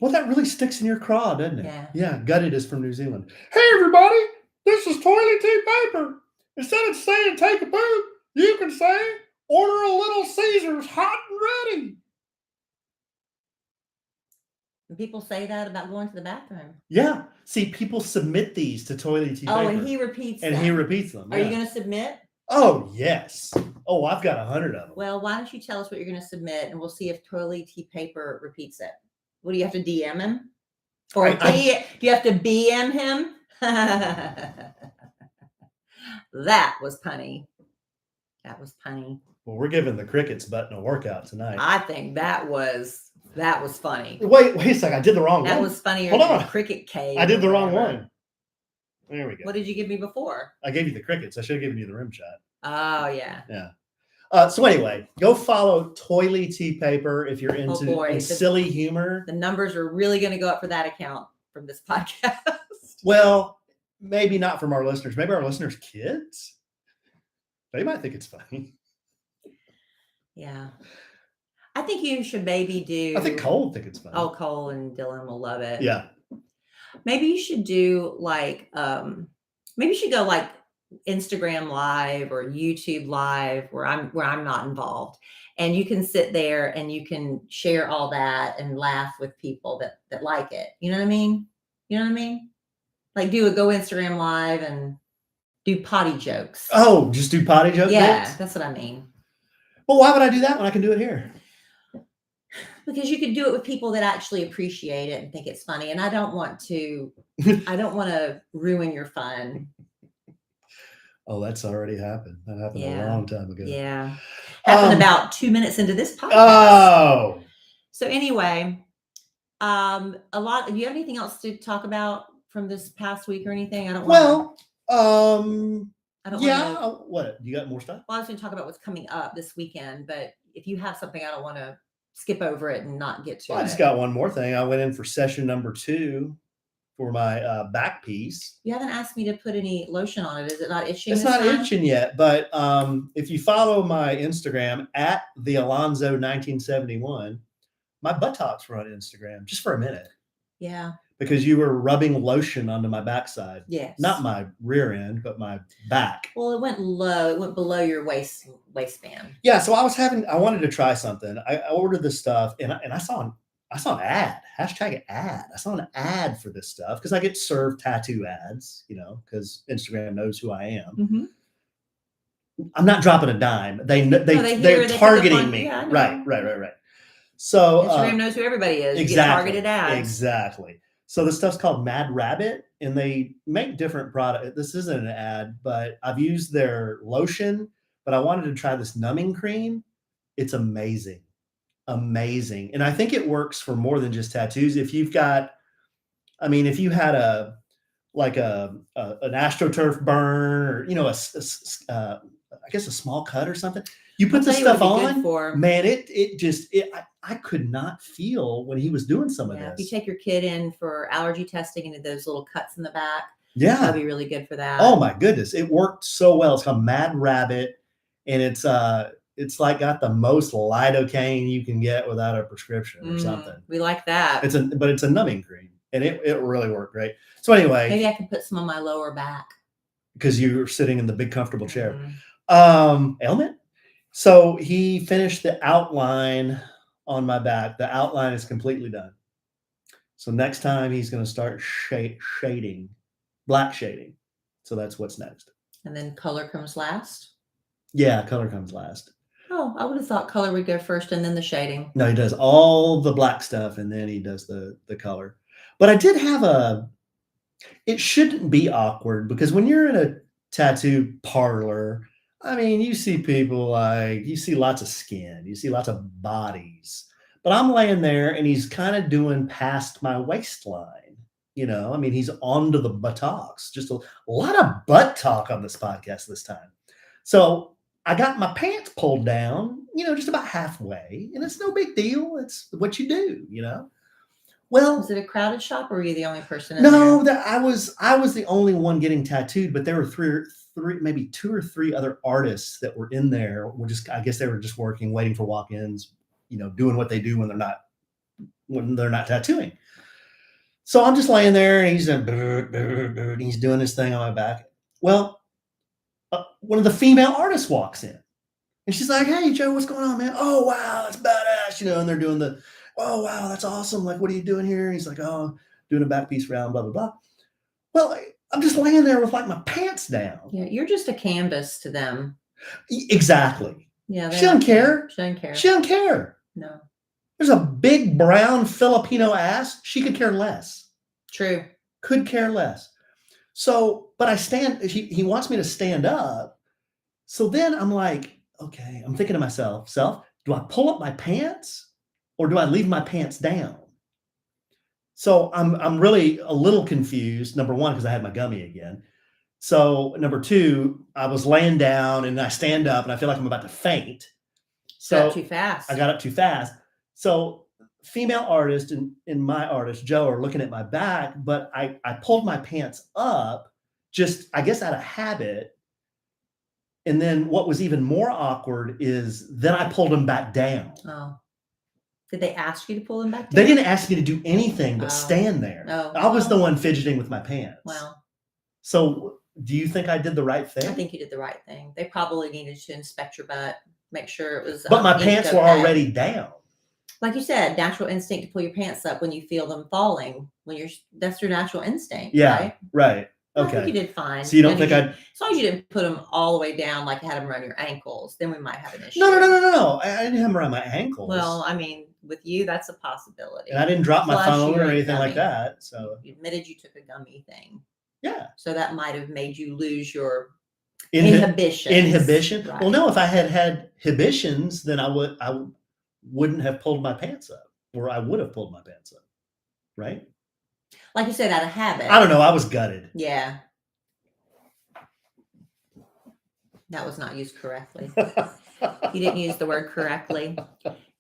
Well, that really sticks in your craw, doesn't it? Yeah. Yeah, gutted is from New Zealand. Hey, everybody, this is toilet paper. Instead of saying take a poop, you can say order a Little Caesars hot and ready. And people say that about going to the bathroom. Yeah. See, people submit these to toilet paper. Oh, and he repeats them. And he repeats them. Are you going to submit? Oh, yes. Oh, I've got 100 of them. Well, why don't you tell us what you're going to submit, and we'll see if toilet paper repeats it. What do you have to DM him? Or do you have to BM him? That was punny. That was punny. Well, we're giving the crickets button a workout tonight. I think that was funny. Wait a second. I did the wrong one. That was funnier Hold than on. the cricket cave. I did the wrong one. There we go. What did you give me before? I gave you the crickets. I should have given you the rim shot. Oh, yeah. Yeah. So anyway, go follow Toily Paper if you're into silly humor. The numbers are really going to go up for that account from this podcast. Well, maybe not from our listeners. Maybe our listeners' kids. They might think it's funny. Yeah. I think you should maybe do. I think Cole will think it's funny. Oh, Cole and Dylan will love it. Yeah. Maybe you should do like, maybe you should go like Instagram Live or YouTube Live where I'm not involved, and you can sit there and you can share all that and laugh with people that like it. You know what I mean? Like go Instagram Live and do potty jokes. Oh, just do potty jokes? Yeah, bits? that's what I mean. Well, why would I do that when I can do it here? Because you could do it with people that actually appreciate it and think it's funny. And I don't want to ruin your fun. Oh, that's already happened. That happened a long time ago. Yeah. Happened about 2 minutes into this podcast. Oh. So anyway, do you have anything else to talk about from this past week or anything? I don't Well, what? You got more stuff? Well, I was going to talk about what's coming up this weekend, but if you have something, I don't want to skip over it and not get to it. I just got one more thing. I went in for session number 2 for my back piece. You haven't asked me to put any lotion on it. Is it not itching? It's not itching yet, but if you follow my Instagram at the Alonzo 1971, my buttocks were on Instagram just for a minute. Yeah. Because you were rubbing lotion onto my backside. Yes. Not my rear end, but my back. Well, it went low. It went below your waistband. Yeah. So I wanted to try something. I ordered this stuff and I saw an ad, hashtag ad. I saw an ad for this stuff because I get served tattoo ads, because Instagram knows who I am. Mm-hmm. I'm not dropping a dime. They're targeting me. Yeah, right. So Instagram knows who everybody is. Exactly. You get targeted ads. Exactly. So the stuff's called Mad Rabbit, and they make different products. This isn't an ad, but I've used their lotion, but I wanted to try this numbing cream. It's amazing. And I think it works for more than just tattoos. If you had an AstroTurf burn, or I guess a small cut or something, you put this stuff on, man, I could not feel when he was doing some of this. If you take your kid in for allergy testing and those little cuts in the back, yeah, that'd be really good for that. Oh my goodness, it worked so well. It's called Mad Rabbit, and it's like got the most lidocaine you can get without a prescription or something. We like that. But it's a numbing cream, and it really worked great. So anyway, maybe I can put some on my lower back because you're sitting in the big comfortable chair. Ailment. So he finished the outline on my back. The outline is completely done. So next time he's going to start shading, black shading. So that's what's next. And then color comes last? Yeah, color comes last. Oh, I would have thought color would go first and then the shading. No, he does all the black stuff and then he does the color. But I did have it shouldn't be awkward because when you're in a tattoo parlor, you see people you see lots of skin, you see lots of bodies, but I'm laying there and he's kind of doing past my waistline. I mean, he's on to the buttocks. Just a lot of butt talk on this podcast this time. So I got my pants pulled down, just about halfway, and it's no big deal. It's what you do. Well, Was it a crowded shop, or were you the only person in no, there? I was the only one getting tattooed, but there were three, maybe 2 or 3 other artists that were in there. I guess they were just working, waiting for walk-ins, doing what they do when they're not tattooing. So I'm just laying there, and he's doing his thing on my back. Well, one of the female artists walks in, and she's like, "Hey, Joe, what's going on, man? Oh, wow, that's badass," and they're doing the, "Oh, wow, that's awesome. Like, what are you doing here?" And he's like, "Oh, doing a back piece round, blah, blah, blah." Well, I'm just laying there with like my pants down. Yeah, you're just a canvas to them. Exactly. Yeah, she doesn't care. She doesn't care. She doesn't care. No. There's a big brown Filipino ass. She could care less. True. Could care less. So, but he wants me to stand up. So then I'm like, okay, I'm thinking to myself, do I pull up my pants or do I leave my pants down? So I'm really a little confused. Number one, because I had my gummy again. So number two, I was laying down and I stand up and I feel like I'm about to faint. So got too fast. I got up too fast. So female artist and my artist, Joe, are looking at my back, but I pulled my pants up just, I guess, out of habit. And then what was even more awkward is then I pulled them back down. Oh. Did they ask you to pull them back down? They didn't ask me to do anything but stand there. Oh, I was the one fidgeting with my pants. Wow. So do you think I did the right thing? I think you did the right thing. They probably needed to inspect your butt, make sure it was. But my pants were already down. Like you said, natural instinct to pull your pants up when you feel them falling. That's your natural instinct. Yeah, right. Okay. I think you did fine. So you don't think as long as you didn't put them all the way down like you had them around your ankles, then we might have an issue. No. I didn't have them around my ankles. Well, I mean, with you, that's a possibility. And I didn't drop my phone or anything like that. So you admitted you took a gummy thing. Yeah. So that might have made you lose your inhibition. Right. Well, no, if I had inhibitions, then I wouldn't have pulled my pants up, or I would have pulled my pants up. Right? Like you said, out of habit. I don't know. I was gutted. Yeah. That was not used correctly. You didn't use the word correctly.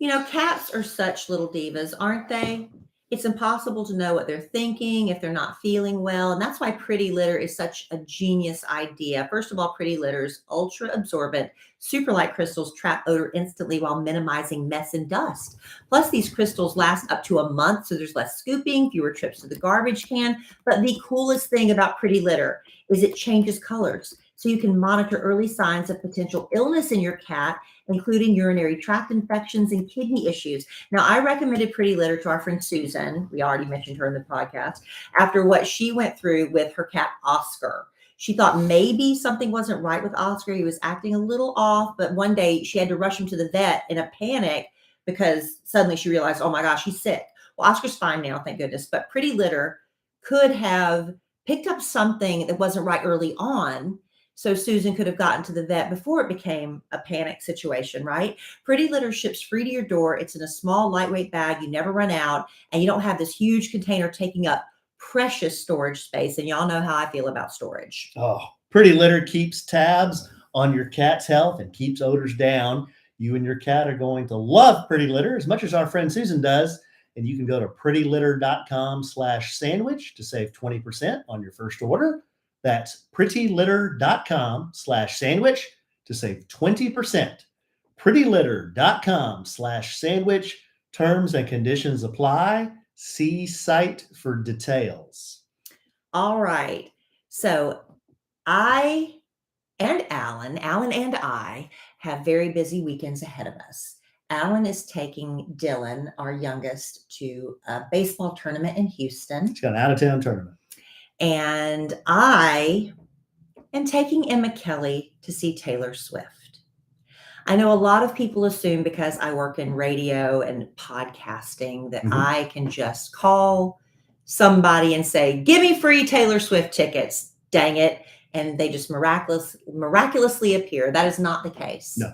Cats are such little divas, aren't they? It's impossible to know what they're thinking if they're not feeling well. And that's why pretty litter is such a genius idea. First of all, pretty litters, ultra absorbent, super light crystals trap odor instantly while minimizing mess and dust. Plus, these crystals last up to a month, so there's less scooping, fewer trips to the garbage can. But the coolest thing about pretty litter is it changes colors. So you can monitor early signs of potential illness in your cat, including urinary tract infections and kidney issues. Now, I recommended Pretty Litter to our friend Susan. We already mentioned her in the podcast. After what she went through with her cat, Oscar. She thought maybe something wasn't right with Oscar. He was acting a little off, but one day she had to rush him to the vet in a panic because suddenly she realized, oh my gosh, he's sick. Well, Oscar's fine now, thank goodness. But Pretty Litter could have picked up something that wasn't right early on. So Susan could have gotten to the vet before it became a panic situation, right? Pretty Litter ships free to your door. It's in a small, lightweight bag. You never run out, and you don't have this huge container taking up precious storage space. And y'all know how I feel about storage. Oh, Pretty Litter keeps tabs on your cat's health and keeps odors down. You and your cat are going to love Pretty Litter as much as our friend Susan does. And you can go to prettylitter.com/sandwich to save 20% on your first order. That's prettylitter.com/sandwich to save 20%. prettylitter.com/sandwich. Terms and conditions apply. See site for details. All right. So I and Alan and I have very busy weekends ahead of us. Alan is taking Dylan, our youngest, to a baseball tournament in Houston. He's got an out-of-town tournament. And I am taking Emma Kellie to see Taylor Swift. I know a lot of people assume because I work in radio and podcasting that I can just call somebody and say, give me free Taylor Swift tickets, dang it. And they just miraculously appear. That is not the case. No.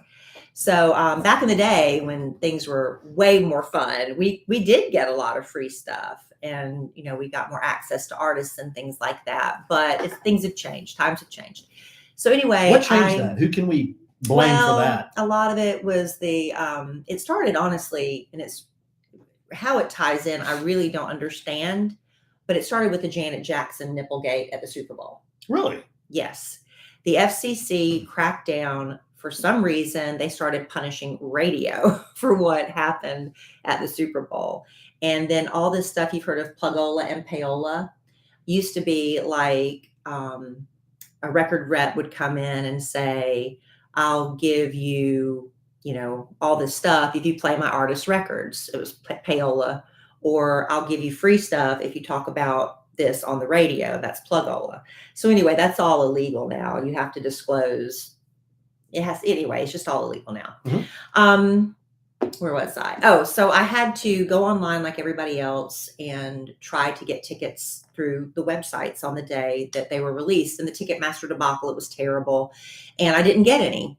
So back in the day when things were way more fun, we did get a lot of free stuff, and we got more access to artists and things like that. But things have changed, times have changed. So anyway, what changed that? Who can we blame for that? A lot of it was it started honestly, and it's how it ties in. I really don't understand, but it started with the Janet Jackson nipplegate at the Super Bowl. Really? Yes. The FCC cracked down. For some reason, they started punishing radio for what happened at the Super Bowl. And then all this stuff you've heard of plugola and payola used to be like a record rep would come in and say, I'll give you, all this stuff if you play my artist records. It was payola. Or I'll give you free stuff if you talk about this on the radio. That's plugola. So anyway, that's all illegal now. You have to disclose. It's just all illegal now. Mm-hmm. Where was I? Oh, so I had to go online like everybody else and try to get tickets through the websites on the day that they were released. And the Ticketmaster debacle, it was terrible. And I didn't get any.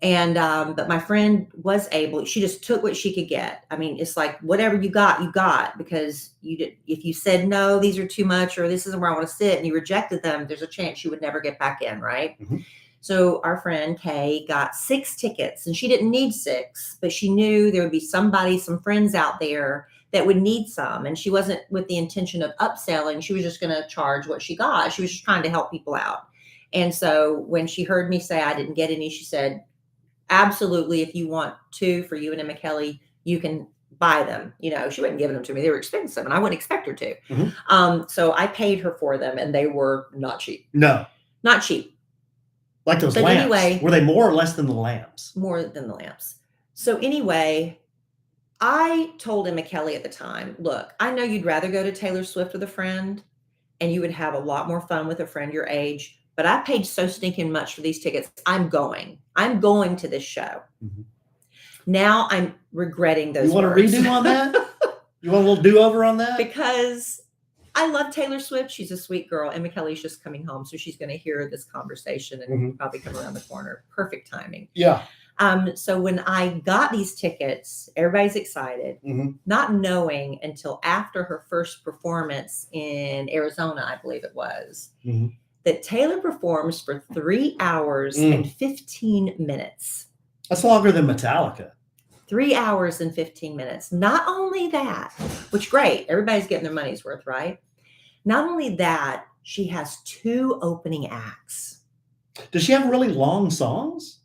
And, but my friend was able, she just took what she could get. I mean, it's like, whatever you got, because if you said, no, these are too much, or this isn't where I want to sit, and you rejected them, there's a chance you would never get back in. Right. Mm-hmm. So our friend Kay got 6 tickets, and she didn't need 6, but she knew there would be some friends out there that would need some. And she wasn't with the intention of upselling. She was just going to charge what she got. She was just trying to help people out. And so when she heard me say I didn't get any, she said, absolutely. If you want 2 for you and Emma Kelly, you can buy them. She wasn't giving them to me. They were expensive, and I wouldn't expect her to. Mm-hmm. So I paid her for them, and they were not cheap. No. Not cheap. Like those lamps. Anyway, were they more or less than the lamps? More than the lamps. So anyway, I told Emma Kelly at the time, look, I know you'd rather go to Taylor Swift with a friend, and you would have a lot more fun with a friend your age, but I paid so stinking much for these tickets. I'm going to this show. Mm-hmm. Now I'm regretting those. You want words. a redo on that? You want a little do-over on that? Because I love Taylor Swift. She's a sweet girl. Emma Kelly's just coming home, so she's going to hear this conversation and mm-hmm. probably come around the corner. Perfect timing. Yeah. So when I got these tickets, everybody's excited, mm-hmm. not knowing until after her first performance in Arizona, I believe it was, mm-hmm. that Taylor performs for 3 hours and 15 minutes. That's longer than Metallica. 3 hours and 15 minutes. Not only that, which great, everybody's getting their money's worth, right? Not only that, she has 2 opening acts. Does she have really long songs?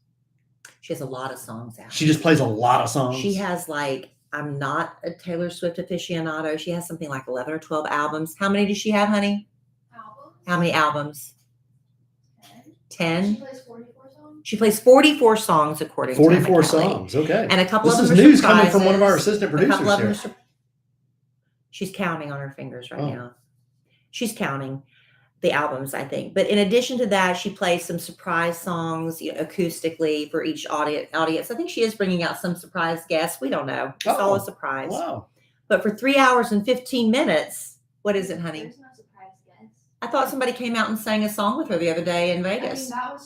She has a lot of songs out. She just plays a lot of songs? She has I'm not a Taylor Swift aficionado. She has something like 11 or 12 albums. How many does she have, honey? Albums? How many albums? 10? She plays 44 songs? She plays 44 songs according to 44 songs, okay. And a couple of them are surprises. This is news coming from one of our assistant producers here. She's counting on her fingers right now. She's counting the albums, I think. But in addition to that, she plays some surprise songs acoustically for each audience. I think she is bringing out some surprise guests. We don't know. It's all a surprise. Wow. But for 3 hours and 15 minutes, what is it, honey? There's no surprise guests. I thought somebody came out and sang a song with her the other day in Vegas. I mean,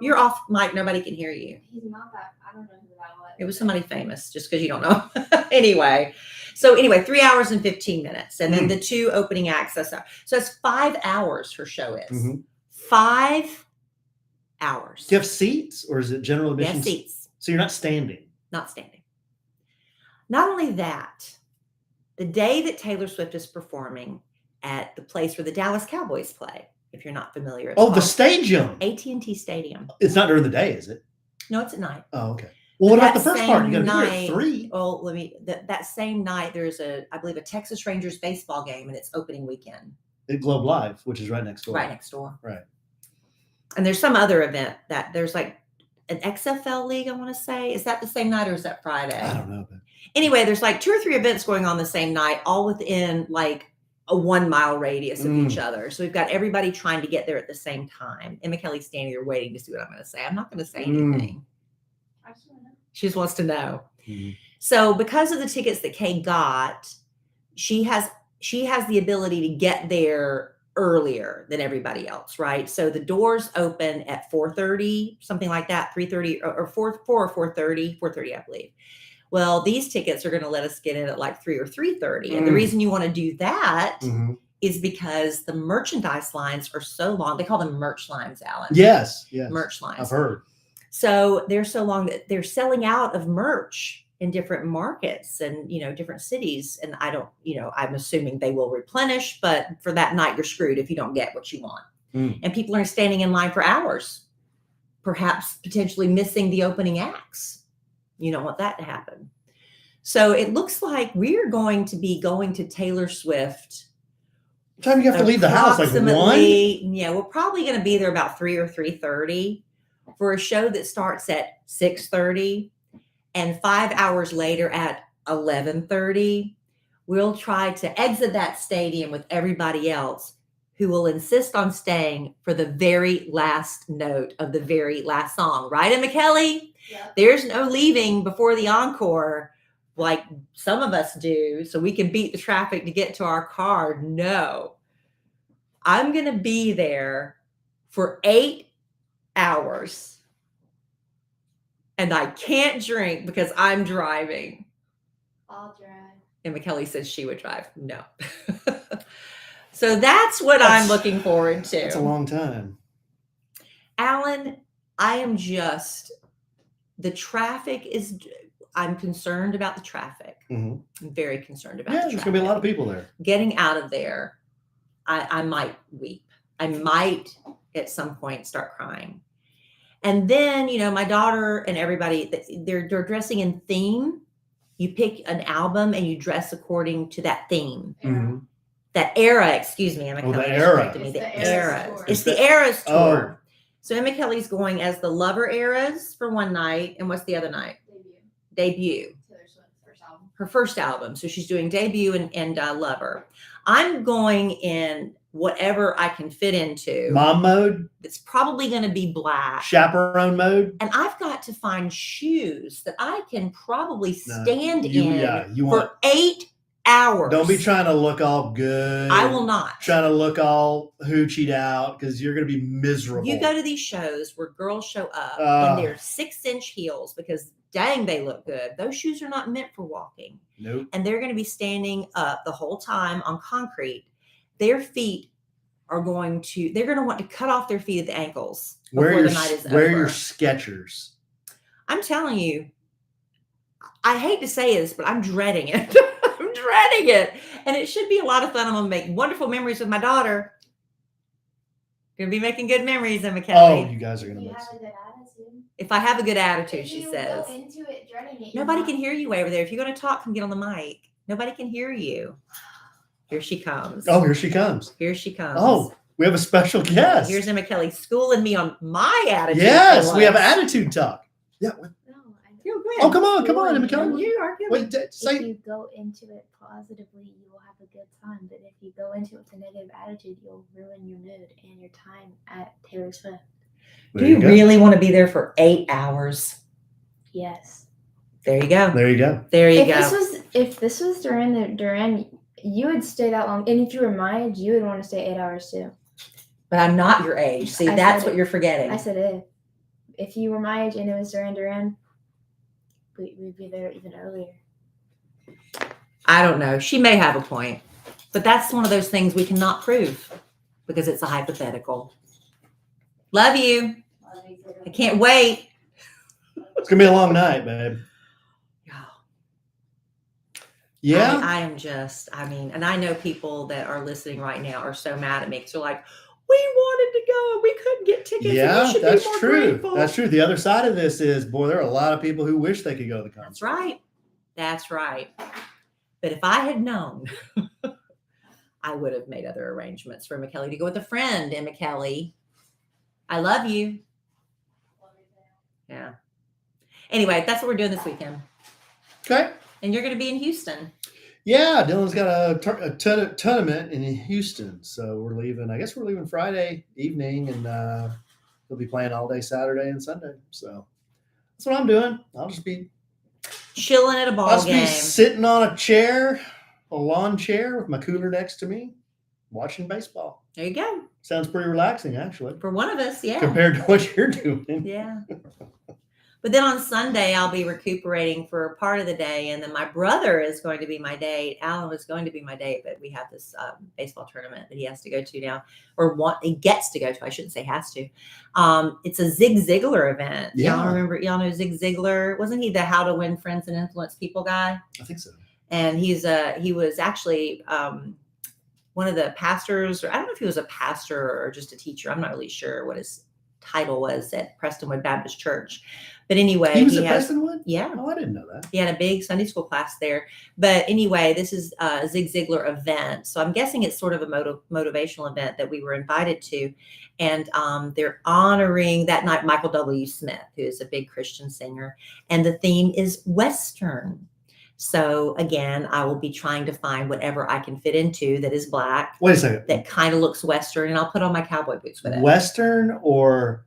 You're off mic. Nobody can hear you. He's not that. I don't know who that was. It was somebody famous, just because you don't know. Anyway, 3 hours and 15 minutes. And then the 2 opening acts. So it's 5 hours her show is. Mm-hmm. 5 hours. Do you have seats, or is it general admission? Yes, seats. So you're not standing? Not standing. Not only that, the day that Taylor Swift is performing at the place where the Dallas Cowboys play, if you're not familiar. The stadium. AT&T Stadium. It's not during the day, is it? No, it's at night. Oh, okay. Well, what about the first part? You got to be here at 3. Well, that same night, there's I believe a Texas Rangers baseball game, and it's opening weekend. At Globe Live, which is right next door. Right next door. Right. And there's some other event that there's an XFL league, I want to say. Is that the same night, or is that Friday? I don't know. But... Anyway, there's 2 or 3 events going on the same night, all within a 1 mile radius of each other. So we've got everybody trying to get there at the same time. Emma Kelly's standing there waiting to see what I'm going to say. I'm not going to say anything. She just wants to know. Mm-hmm. So because of the tickets that Kay got, she has the ability to get there earlier than everybody else, right? So the doors open at 4:30, something like that, 3:30 or 4 or 4:30, 4:30, I believe. Well, these tickets are going to let us get in at like 3 or 3:30. And the reason you want to do that is because the merchandise lines are so long. They call them merch lines, Alan. Yes. Merch lines. I've heard. So they're so long that they're selling out of merch in different markets and, different cities. And I don't, I'm assuming they will replenish, but for that night, you're screwed if you don't get what you want. And people are standing in line for hours, perhaps potentially missing the opening acts. You don't want that to happen. So it looks like we're going to be going to Taylor Swift. What time do you have to leave the house? Like 1? Yeah, we're probably going to be there about 3 or 3:30 for a show that starts at 6:30, and 5 hours later at 11:30, we'll try to exit that stadium with everybody else who will insist on staying for the very last note of the very last song. Right, Emma Kellie? Yep. There's no leaving before the encore like some of us do, so we can beat the traffic to get to our car. No. I'm going to be there for 8 hours. And I can't drink because I'm driving. I'll drive. And McKellie says she would drive. No. So that's what I'm looking forward to. That's a long time. Alan, the traffic is, I'm concerned about the traffic. I'm very concerned about the traffic. There's going to be a lot of people there. Getting out of there, I might weep. I might at some point start crying. And then, my daughter and everybody, they're dressing in theme. You pick an album and you dress according to that theme. That era, excuse me. Emma Kellie the era. The era. It's the Eras tour. So Emma Kellie's going as the Lover Eras for one night. And what's the other night? Debut. Taylor Swift's first album. Her first album. So she's doing Debut and Lover. I'm going in whatever I can fit into. Mom mode? It's probably going to be black. Chaperone mode? And I've got to find shoes that I can probably stand in for 8 hours. Don't be trying to look all good. I will not. Trying to look all hoochied out because you're going to be miserable. You go to these shows where girls show up in their 6-inch heels because dang, they look good. Those shoes are not meant for walking. Nope. And they're going to be standing up the whole time on concrete. Their feet they're going to want to cut off their feet at the ankles before the night is over. Wear your Skechers. I'm telling you, I hate to say this, but I'm dreading it. I'm dreading it. And it should be a lot of fun. I'm going to make wonderful memories with my daughter. Going to be making good memories, Emma Kellie. Oh, you guys are going to You miss have a it. good attitude. If I have a good attitude, If she you says. go into it dreading it. Nobody can hear you over there. If you're going to talk, come get on the mic. Nobody can hear you. Here she comes. Oh, here she comes. Here she comes. Oh, we have a special guest. Here's Emma Kellie schooling me on my attitude. Yes, we have attitude talk. Yeah. No, I You're good. Oh, come on, Emma Kellie. You are good. Wait, If say. you go into it positively, you will have a good time. But if you go into it with a negative attitude, you'll ruin your mood and your time at Taylor Swift. Do you really want to be there for 8 hours? Yes. There you go. There you go. There you If go. this was Duran, you would stay that long. And if you were my age, you would want to stay 8 hours too. But I'm not your age. See, I that's said what you're forgetting. I said if you were my age and it was Duran, we'd be there even earlier. I don't know. She may have a point. But that's one of those things we cannot prove because it's a hypothetical. Love you. I can't wait. It's going to be a long night, babe. Yeah. And I know people that are listening right now are so mad at me because they're like, we wanted to go and we couldn't get tickets. Yeah, and we should that's be more true. grateful. That's true. The other side of this is, boy, there are a lot of people who wish they could go to the concert. That's right. That's right. But if I had known, I would have made other arrangements for McKellie to go with a friend. And McKellie, I love you. Yeah. Anyway, that's what we're doing this weekend. Okay. And you're going to be in Houston. Yeah, Dylan's got a tournament in Houston, so we're leaving. I guess we're leaving Friday evening, and we'll be playing all day Saturday and Sunday. So that's what I'm doing. I'll just be chilling at a ball game. Be sitting on a chair, a lawn chair with my cooler next to me, watching baseball. There you go. Sounds pretty relaxing, actually, For one of us, yeah. compared to what you're doing. Yeah. But then on Sunday, I'll be recuperating for a part of the day. And then my brother is going to be my date. Alan was going to be my date, but we have this baseball tournament that he has to go to now, or he gets to go to. I shouldn't say has to. It's a Zig Ziglar event. Yeah. Y'all know Zig Ziglar? Wasn't he the How to Win Friends and Influence People guy? I think so. And he was actually one of the pastors, or I don't know if he was a pastor or just a teacher. I'm not really sure what his title was at Prestonwood Baptist Church. But anyway, He was at Prestonwood? Yeah. Oh, I didn't know that. He had a big Sunday school class there. But anyway, this is a Zig Ziglar event. So I'm guessing it's sort of a motivational event that we were invited to. And they're honoring that night Michael W. Smith, who is a big Christian singer. And the theme is Western. So again, I will be trying to find whatever I can fit into that is Black. Wait a second. That kind of looks Western. And I'll put on my cowboy boots with it. Western or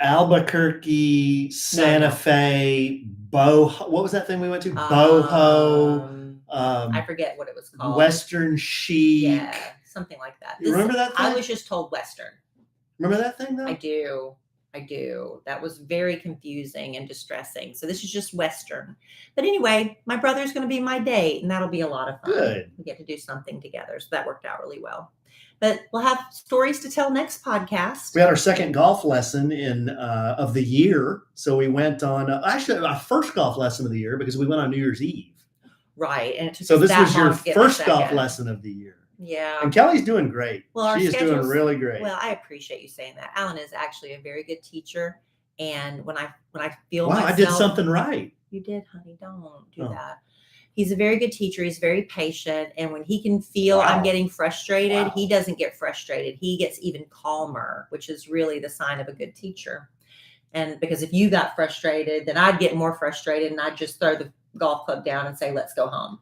Albuquerque, Santa Fe, Boho. What was that thing we went to? Boho. I forget what it was called. Western chic. Yeah, something like that. You remember that thing? I was just told Western. Remember that thing though? I do. That was very confusing and distressing. So this is just Western. But anyway, my brother's going to be my date, and that'll be a lot of fun. Good. We get to do something together. So that worked out really well. But we'll have stories to tell next podcast. We had our second golf lesson of the year. So we went on, actually our first golf lesson of the year because we went on New Year's Eve. Right. And it took So us this that was your long to get first the golf second. lesson of the year. Yeah. And Kelly's doing great. Well, she is doing really great. Well, I appreciate you saying that. Alan is actually a very good teacher. And when I feel wow, myself, I did something right. You did, honey. Don't do Oh. that. He's a very good teacher. He's very patient. And when he can feel Wow. I'm getting frustrated, Wow. he doesn't get frustrated. He gets even calmer, which is really the sign of a good teacher. And because if you got frustrated, then I'd get more frustrated and I'd just throw the golf club down and say, let's go home.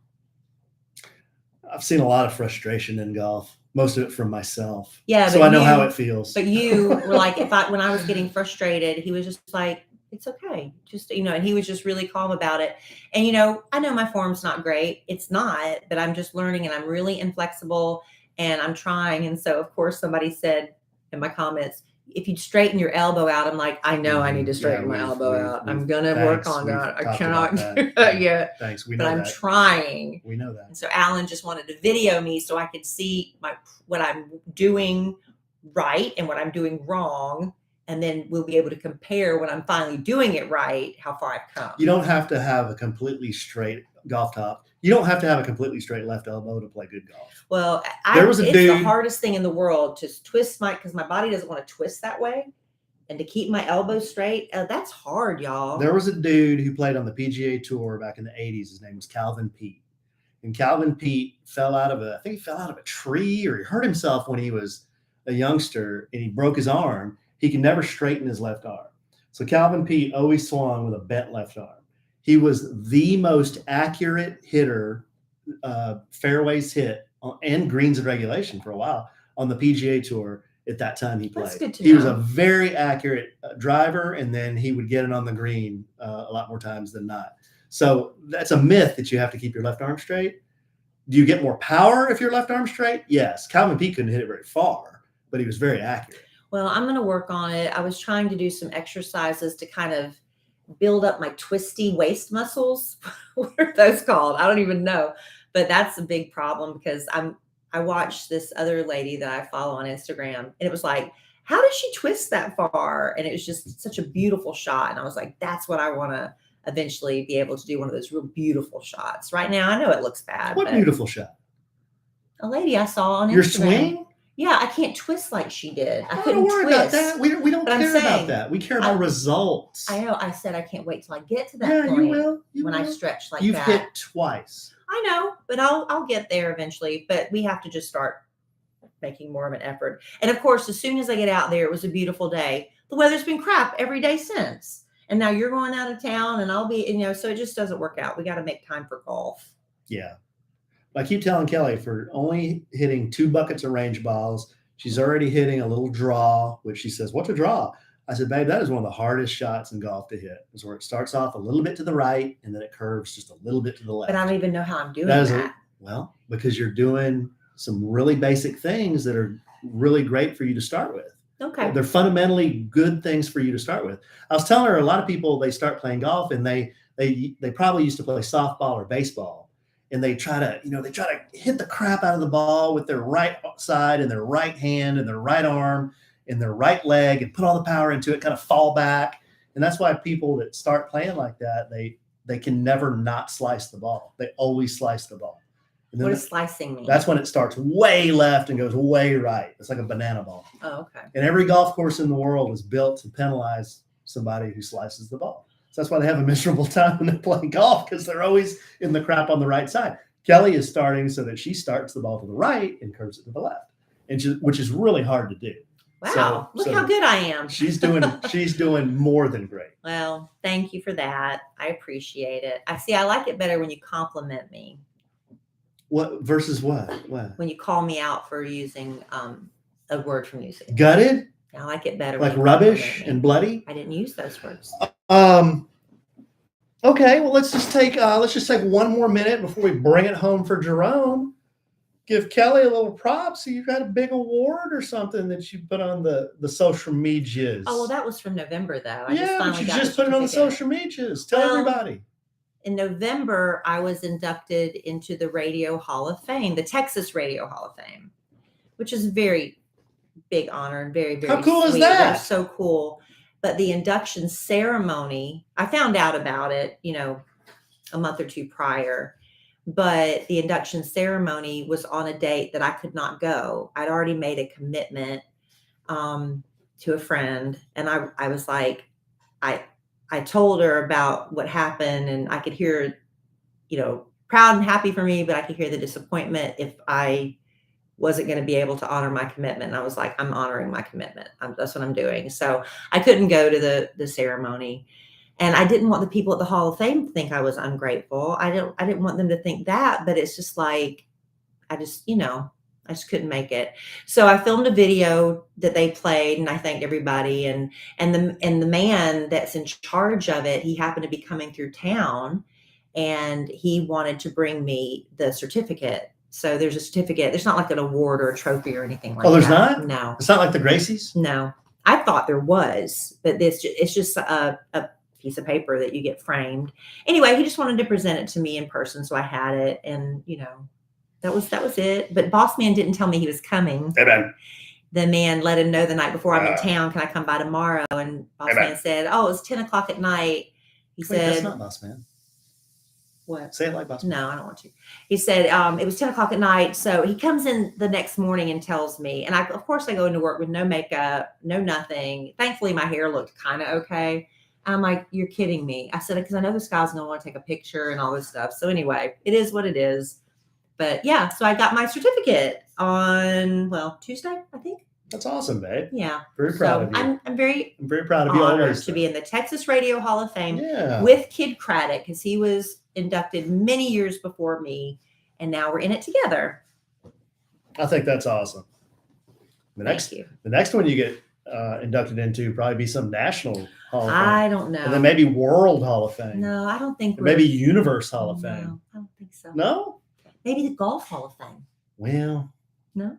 I've seen a lot of frustration in golf, most of it from myself. Yeah, So but I know how you- it feels. But you were like, when I was getting frustrated, he was just like, it's okay. Just, and he was just really calm about it. And, I know my form's not great. It's not, but I'm just learning and I'm really inflexible and I'm trying. And so, of course, somebody said in my comments, if you'd straighten your elbow out, I'm like, I know I need to straighten my elbow out. I'm going to work on that. I cannot do that yet. Thanks. We But know I'm that. trying. We know that. And so Alan just wanted to video me so I could see what I'm doing right and what I'm doing wrong. And then we'll be able to compare when I'm finally doing it right, how far I've come. You don't have to have a completely straight golf top. You don't have to have a completely straight left elbow to play good golf. Well, There was a it's dude- the hardest thing in the world to twist because my body doesn't want to twist that way. And to keep my elbow straight, that's hard, y'all. There was a dude who played on the PGA Tour back in the 80s. His name was Calvin Peete. And Calvin Peete fell out of a tree, or he hurt himself when he was a youngster and he broke his arm. He could never straighten his left arm. So Calvin Peete always swung with a bent left arm. He was the most accurate hitter, fairways hit, and greens in regulation for a while on the PGA Tour at that time he played. That's good to He was know. a very accurate driver, and then he would get it on the green a lot more times than not. So that's a myth that you have to keep your left arm straight. Do you get more power if your left arm straight? Yes. Calvin Peete couldn't hit it very far, but he was very accurate. Well, I'm going to work on it. I was trying to do some exercises to kind of build up my twisty waist muscles. What are those called? I don't even know. But that's a big problem because I watched this other lady that I follow on Instagram, and it was like, how does she twist that far? And it was just such a beautiful shot. And I was like, that's what I want to eventually be able to do, one of those real beautiful shots. Right now, I know it looks bad. What but beautiful shot. a lady I saw on Your Instagram. swing? Yeah, I can't twist like she did. I Don't couldn't worry twist. about that. We don't But I'm care about saying, that. We care about results. I know. I said I can't wait till I get to that Yeah, point you will. You when will. I stretch like You've that. hit twice. I know, but I'll get there eventually. But we have to just start making more of an effort. And of course, as soon as I get out there, it was a beautiful day. The weather's been crap every day since. And now you're going out of town, and I'll be, so it just doesn't work out. We got to make time for golf. Yeah. I keep telling Kelly, for only hitting 2 buckets of range balls, she's already hitting a little draw, which she says, what's a draw? I said, babe, that is one of the hardest shots in golf to hit. Is where it starts off a little bit to the right and then it curves just a little bit to the left. But I don't even know how I'm doing That is that. well, because you're doing some really basic things that are really great for you to start with. Okay. They're fundamentally good things for you to start with. I was telling her a lot of people, they start playing golf and they probably used to play softball or baseball, and they try to hit the crap out of the ball with their right side and their right hand and their right arm and their right leg and put all the power into it, kind of fall back. And that's why people that start playing like that, they can never not slice the ball. They always slice the ball. And then What does slicing mean? that's when it starts way left and goes way right. It's like a banana ball. Oh, okay. And every golf course in the world is built to penalize somebody who slices the ball. So that's why they have a miserable time when they're playing golf, because they're always in the crap on the right side. Kelly is starting so that she starts the ball to the right and curves it to the left, which is really hard to do. Wow, look how good I am. She's doing more than great. Well, thank you for that. I appreciate it. I like it better when you compliment me. What versus what? What? When you call me out for using a word from music. Gutted? I like it better. Like rubbish and bloody? I didn't use those words. Okay, well let's just take one more minute before we bring it home for Jerome. Give Kelly a little props. So you got a big award or something that you put on the social medias. Oh, well, that was from November though. But you just put it on the social medias. Tell everybody. In November, I was inducted into the Radio Hall of Fame, the Texas Radio Hall of Fame, which is a very big honor and very, very How cool sweet. is that? They're so cool. But the induction ceremony, I found out about it, a month or two prior. But the induction ceremony was on a date that I could not go. I'd already made a commitment to a friend, and I was like, I told her about what happened, and I could hear, proud and happy for me, but I could hear the disappointment if I wasn't going to be able to honor my commitment. And I was like, I'm honoring my commitment. That's what I'm doing. So I couldn't go to the ceremony, and I didn't want the people at the Hall of Fame to think I was ungrateful. I didn't want them to think that, but it's just like, I just couldn't make it. So I filmed a video that they played, and I thanked everybody. And the man that's in charge of it, he happened to be coming through town, and he wanted to bring me the certificate. So there's a certificate. There's not like an award or a trophy or anything like that. Oh, there's not? No. It's not like the Gracies? No. I thought there was, but it's just a piece of paper that you get framed. Anyway, he just wanted to present it to me in person, so I had it, and that was it. But Boss Man didn't tell me he was coming. Amen. The man let him know the night before, I'm in town. Can I come by tomorrow? And Boss Man said, "Oh, it's 10 o'clock at night." He said, "That's not Boss Man." What? Say it like Boss Man. No, I don't want to. He said it was 10 o'clock at night. So he comes in the next morning and tells me, and of course I go into work with no makeup, no nothing. Thankfully, my hair looked kind of okay. I'm like, "You're kidding me." I said, because I know this guy's going to want to take a picture and all this stuff. So anyway, it is what it is. But yeah, so I got my certificate on, Tuesday, I think. That's awesome, babe. Yeah. Very proud of you. I'm very proud of you honored always. to be in the Texas Radio Hall of Fame Yeah. with Kid Craddock, because he was inducted many years before me, and now we're in it together. I think that's awesome. The next one you get inducted into probably be some national Hall of Fame. I don't know. And then maybe World Hall of Fame. No, I don't think. Maybe Universe Hall of No, Fame. I don't think so. No? Maybe the Golf Hall of Fame. Well. No.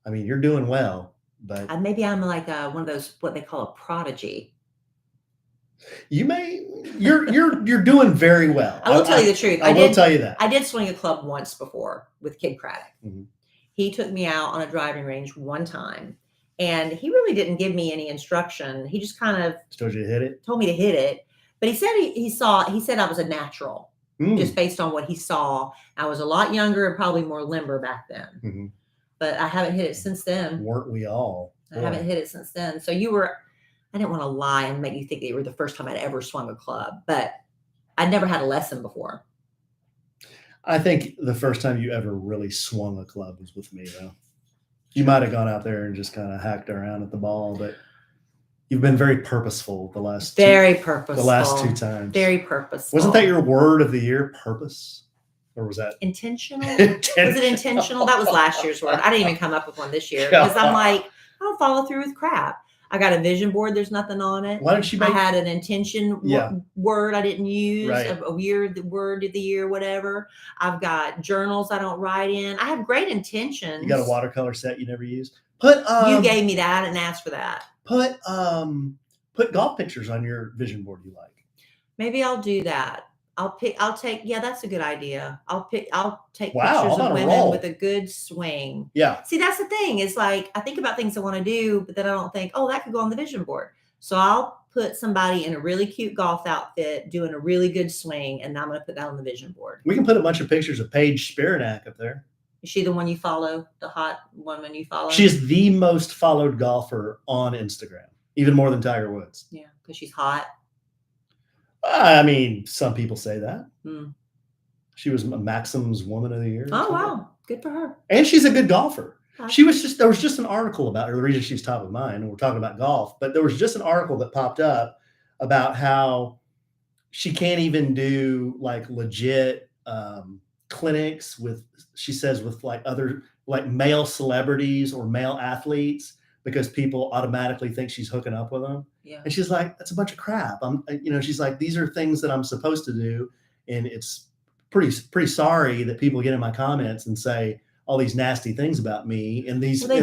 I mean, you're doing well, but maybe I'm like one of those what they call a prodigy. you're doing very well. I will tell you the truth. I will tell you that. I did swing a club once before with Kid Craddock. Mm-hmm. He took me out on a driving range one time, and he really didn't give me any instruction. He just kind of told you to hit it. Told me to hit it, but he said he said I was a natural, just based on what he saw. I was a lot younger and probably more limber back then, Mm-hmm. but I haven't hit it since then. Weren't we all? I haven't hit it since then. So I didn't want to lie and make you think that you were the first time I'd ever swung a club, but I'd never had a lesson before. I think the first time you ever really swung a club was with me, though. You might have gone out there and just kind of hacked around at the ball, but you've been very purposeful the last purposeful. The last two times. Very purposeful. Wasn't that your word of the year, purpose? Or was that intentional? Was it intentional? That was last year's word. I didn't even come up with one this year because I'm like, I don't follow through with crap. I got a vision board. There's nothing on it. Why don't you I make? had an intention word I didn't use, Right. a weird word of the year, whatever. I've got journals I don't write in. I have great intentions. You got a watercolor set you never use. Put you gave me that. I didn't ask for that. Put golf pictures on your vision board you like. Maybe I'll do that. I'll take, yeah, that's a good idea. I'll take Wow, pictures I'm of on a women roll. with a good swing. Yeah. See, that's the thing is like, I think about things I want to do, but then I don't think, oh, that could go on the vision board. So I'll put somebody in a really cute golf outfit doing a really good swing. And I'm going to put that on the vision board. We can put a bunch of pictures of Paige Spiranak up there. Is she the one you follow? The hot woman you follow? She's the most followed golfer on Instagram, even more than Tiger Woods. Yeah, because she's hot. I mean, some people say that. Hmm. She was Maxim's Woman of the Year. Oh, wow. Good for her. And she's a good golfer. Okay. There was just an article about her. The reason she's top of mind, and we're talking about golf, but there was just an article that popped up about how she can't even do like legit clinics with, she says, with like other like male celebrities or male athletes because people automatically think she's hooking up with them. Yeah. And she's like, that's a bunch of crap. She's like, these are things that I'm supposed to do. And it's pretty sorry that people get in my comments and say all these nasty things about me and these men.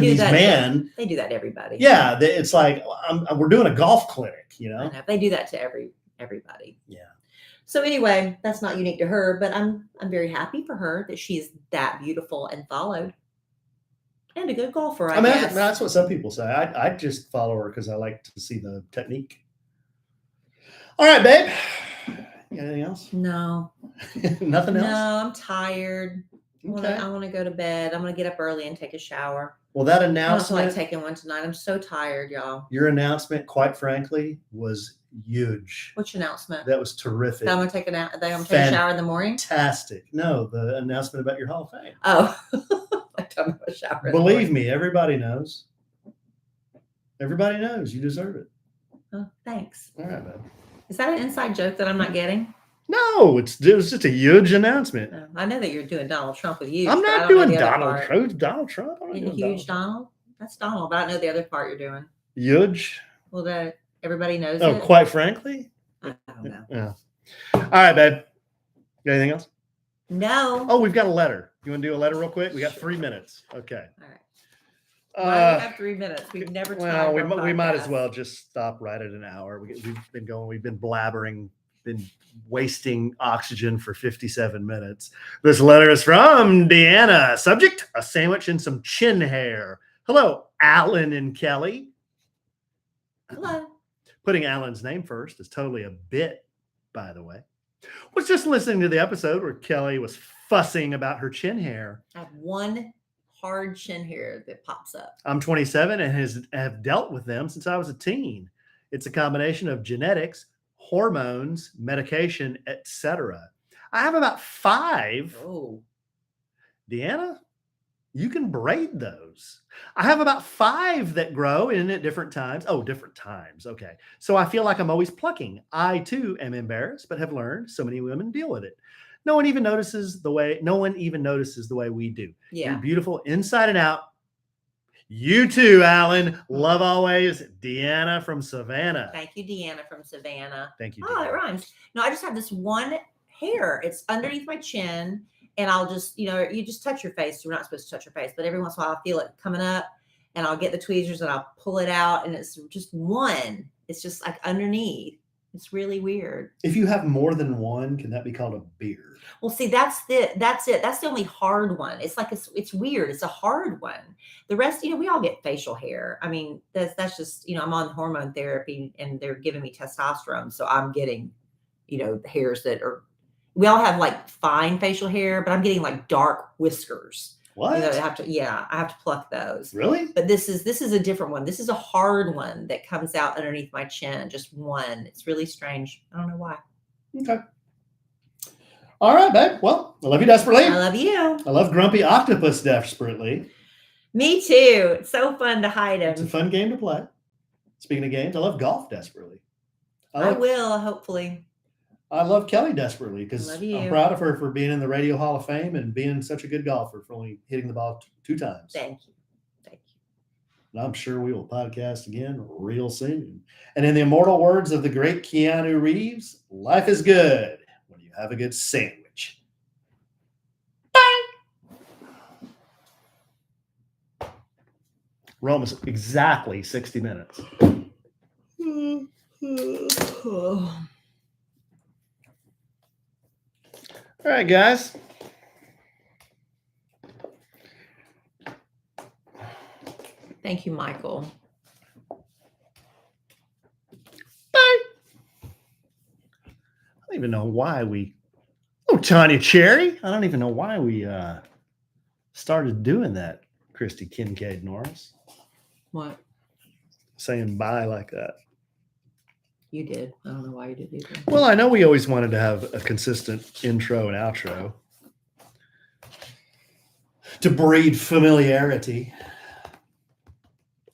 They do that to everybody. Yeah. It's like, we're doing a golf clinic, I know. They do that to everybody. Yeah. So anyway, that's not unique to her, but I'm very happy for her that she's that beautiful and followed. And a good golfer, I guess. That's what some people say. I just follow her because I like to see the technique. All right, babe. You got anything else? No. Nothing else? No, I'm tired. Okay. I want to go to bed. I'm going to get up early and take a shower. Well, that I don't feel announcement, like taking one tonight. I'm so tired, y'all. your announcement, quite frankly, was huge. What's your announcement? That was terrific. That I'm going to take a shower in the morning? Fantastic. No, the announcement about your Hall of Fame. Oh. I'm talking about a shower. Believe me, everybody knows. Everybody knows you deserve it. Oh, thanks. All right, babe. Is that an inside joke that I'm not getting? No, it was just a huge announcement. No, I know that you're doing Donald Trump with you. I'm not doing Donald Trump. Donald Trump. I'm not doing Huge Donald. That's Donald, but I know the other part you're doing. Huge. Well, that everybody knows Oh, it. quite frankly. I don't know. Yeah. All right, babe. Got anything else? No. Oh, we've got a letter. You want to do a letter real quick? We got 3 minutes. Okay. All right. Why do we have 3 minutes? We've never. Well, we might as well just stop right at an hour. We've been going. We've been blabbering. Been wasting oxygen for 57 minutes. This letter is from Deanna. Subject: a sandwich and some chin hair. Hello, Alan and Kellie. Hello. Putting Alan's name first is totally a bit, by the way. Was just listening to the episode where Kellie was fussing about her chin hair. I have one hard chin hair that pops up. I'm 27 and have dealt with them since I was a teen. It's a combination of genetics, hormones, medication, etc. I have about 5. Oh. Deanna, you can braid those. I have about 5 that grow in at different times. Oh, different times. Okay. So I feel like I'm always plucking. I too am embarrassed, but have learned so many women deal with it. No one even notices the way we do. Yeah. You're beautiful inside and out. You too, Alan. Love always, Deanna from Savannah. Thank you, Deanna from Savannah. Thank you. Oh, Deanna. it rhymes. No, I just have this one hair. It's underneath my chin. And I'll just, you just touch your face. You're not supposed to touch your face, but every once in a while I feel it coming up and I'll get the tweezers and I'll pull it out. And it's just one. It's just like underneath. It's really weird. If you have more than one, can that be called a beard? Well, see, that's it. That's the only hard one. It's like, it's weird. It's a hard one. The rest, we all get facial hair. I mean, that's just, I'm on hormone therapy and they're giving me testosterone. So I'm getting, hairs that are, we all have like fine facial hair, but I'm getting like dark whiskers. What? I have to pluck those. Really? But this is a different one. This is a hard one that comes out underneath my chin. Just one. It's really strange. I don't know why. Okay. All right, babe. Well, I love you desperately. I love you. I love Grumpy Octopus desperately. Me too. It's so fun to hide him. It's a fun game to play. Speaking of games, I love golf desperately. I will, hopefully. I love Kellie desperately because Love you. I'm proud of her for being in the Radio Hall of Fame and being such a good golfer for only hitting the ball 2 times. Thank you. Thank you. And I'm sure we will podcast again real soon. And in the immortal words of the great Keanu Reeves, life is good when you have a good sandwich. We're almost exactly 60 minutes. All right, guys. Thank you, Michael. Bye. I don't even know why we. Oh, Tanya Cherry. I don't even know why we started doing that, Christy Kincaid Norris. What? Saying bye like that. You did. I don't know why you did either. Well, I know we always wanted to have a consistent intro and outro to breed familiarity.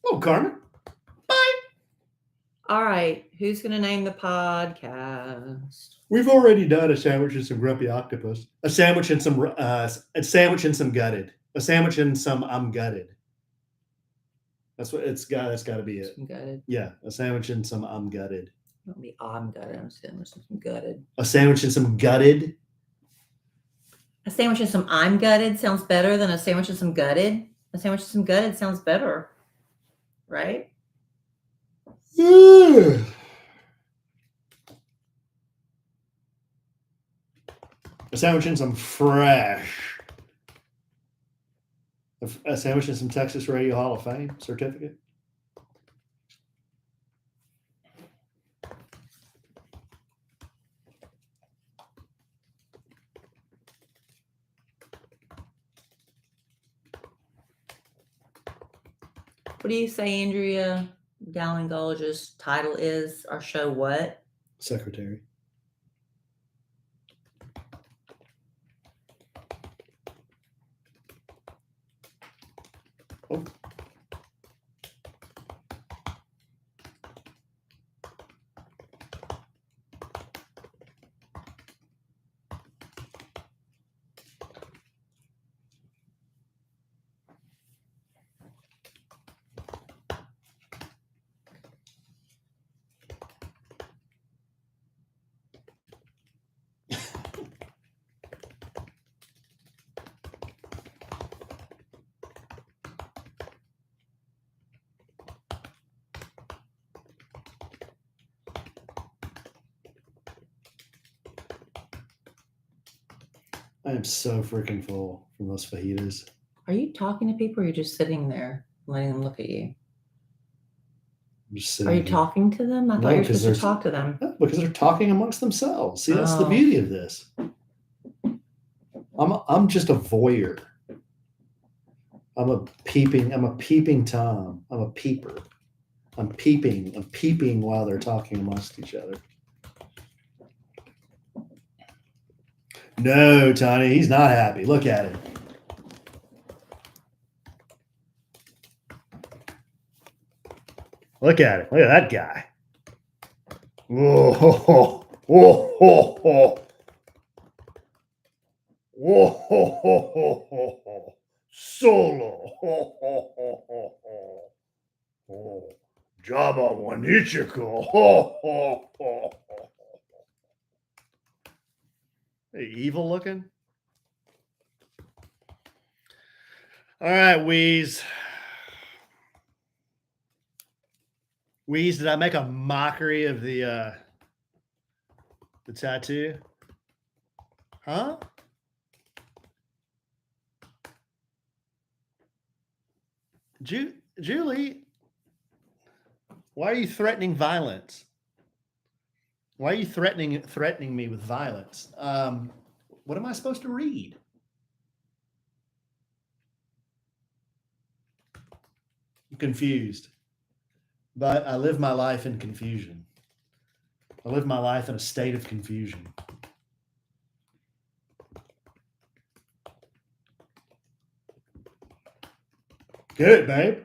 Oh, Carmen. Bye. All right. Who's going to name the podcast? We've already done a sandwich and some grumpy octopus. A sandwich and some gutted. A sandwich and some I'm gutted. That's what it's got. That's got to be it. Some gutted. Yeah, a sandwich and some I'm gutted. Don't be I'm gutted. I'm saying some gutted. A sandwich and some gutted. A sandwich and some I'm gutted sounds better than a sandwich and some gutted. A sandwich and some gutted sounds better, right? Yeah. A sandwich and some fresh. A sandwich and some Texas Radio Hall of Fame certificate. What do you say, Andrea Gallagher's title is? Our show what? Secretary. Oh. I am so freaking full from those fajitas. Are you talking to people or are you just sitting there letting them look at you? I'm just sitting Are you here. talking to them? I thought No, you were 'cause supposed to there's- talk to them. No, because they're talking amongst themselves. See, that's the Oh. beauty of this. I'm just a voyeur. I'm a peeping Tom. I'm a peeper. I'm peeping while they're talking amongst each other. No, Tony, he's not happy. Look at him. Look at him. Look at that guy. Whoa, ho, ho. Whoa, ho, ho. Whoa, ho, ho, ho, ho, ho. Solo. Ho, ho, ho, ho, ho. Oh, Jabba Wanichiko. Ho, ho, ho, ho. Hey, evil looking. All right, Wheeze. Wheeze, did I make a mockery of the tattoo? Huh? Julie, why are you threatening violence? Why are you threatening me with violence? What am I supposed to read? I'm confused. But I live my life in confusion. I live my life in a state of confusion. Good, babe.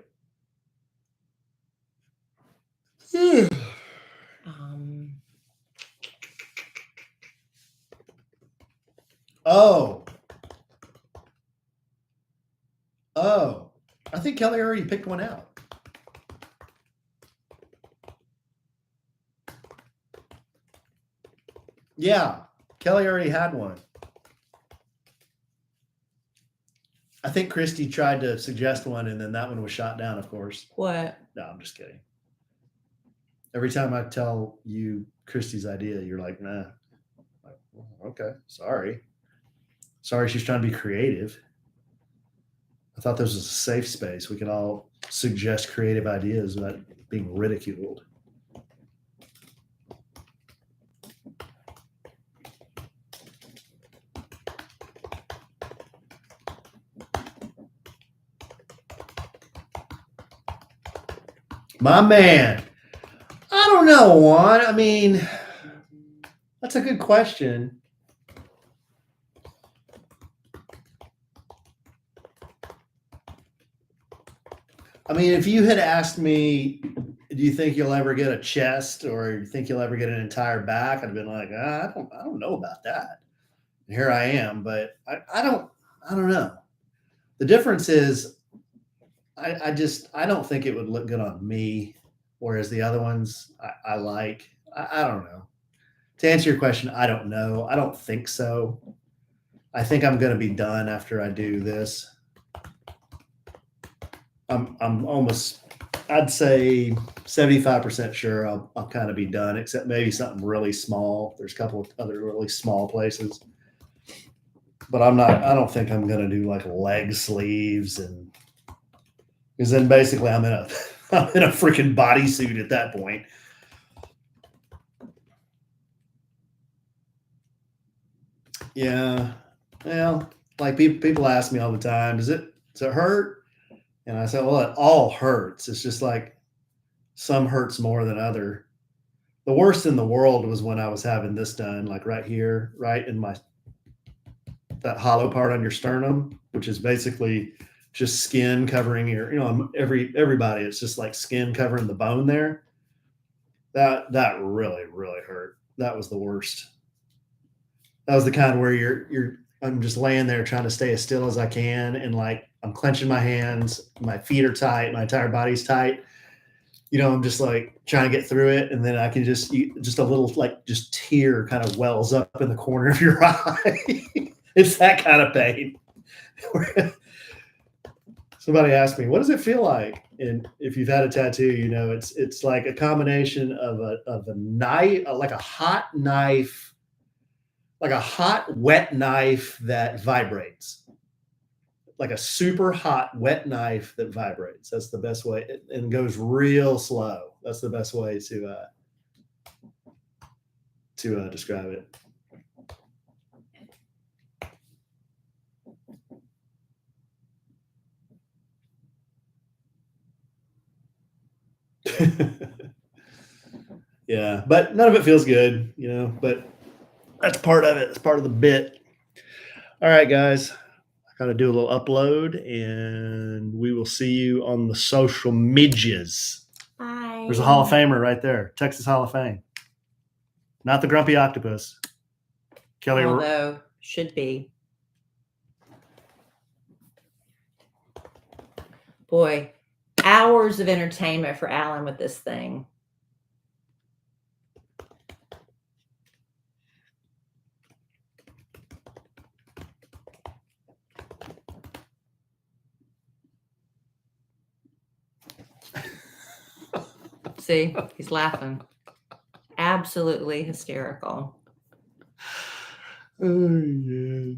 Oh. I think Kellie already picked one out. Yeah, Kellie already had one. I think Christy tried to suggest one, and then that one was shot down, of course. What? No, I'm just kidding. Every time I tell you Christy's idea, you're like, nah. Like, okay, sorry. Sorry, she's trying to be creative. I thought this was a safe space. We could all suggest creative ideas without being ridiculed. My man. I don't know, Juan. I mean, that's a good question. I mean, if you had asked me, do you think you'll ever get a chest or do you think you'll ever get an entire back? I'd have been like, I don't know about that. And here I am, but I don't know. The difference is I don't think it would look good on me, whereas the other ones I like. I don't know. To answer your question, I don't know. I don't think so. I think I'm going to be done after I do this. I'm almost, I'd say 75% sure I'll kind of be done, except maybe something really small. There's a couple of other really small places, but I don't think I'm going to do like leg sleeves, and because then basically I'm in a freaking bodysuit at that point. Yeah. Well, like people ask me all the time, does it hurt? And I said, well, it all hurts. It's just like some hurts more than other. The worst in the world was when I was having this done, like right here, right in that hollow part on your sternum, which is basically just skin covering your, everybody. It's just like skin covering the bone there. That really, really hurt. That was the worst. That was the kind where I'm just laying there trying to stay as still as I can, and like I'm clenching my hands, my feet are tight, my entire body's tight. I'm just like trying to get through it, and then I can just a little like just tear kind of wells up in the corner of your eye. It's that kind of pain. Somebody asked me, "What does it feel like?" And if you've had a tattoo, it's like a combination of a knife, like a hot knife. Like a hot, wet knife that vibrates, like a super hot, wet knife that vibrates. That's the best way, and goes real slow. That's the best way to describe it. Yeah, but none of it feels good, but that's part of it. It's part of the bit. All right, guys. I got to do a little upload, and we will see you on the social medias. Bye. There's a Hall of Famer right there. Texas Hall of Fame. Not the grumpy octopus. Kellie. Although, should be. Boy, hours of entertainment for Alan with this thing. See, he's laughing. Absolutely hysterical. Oh, yeah.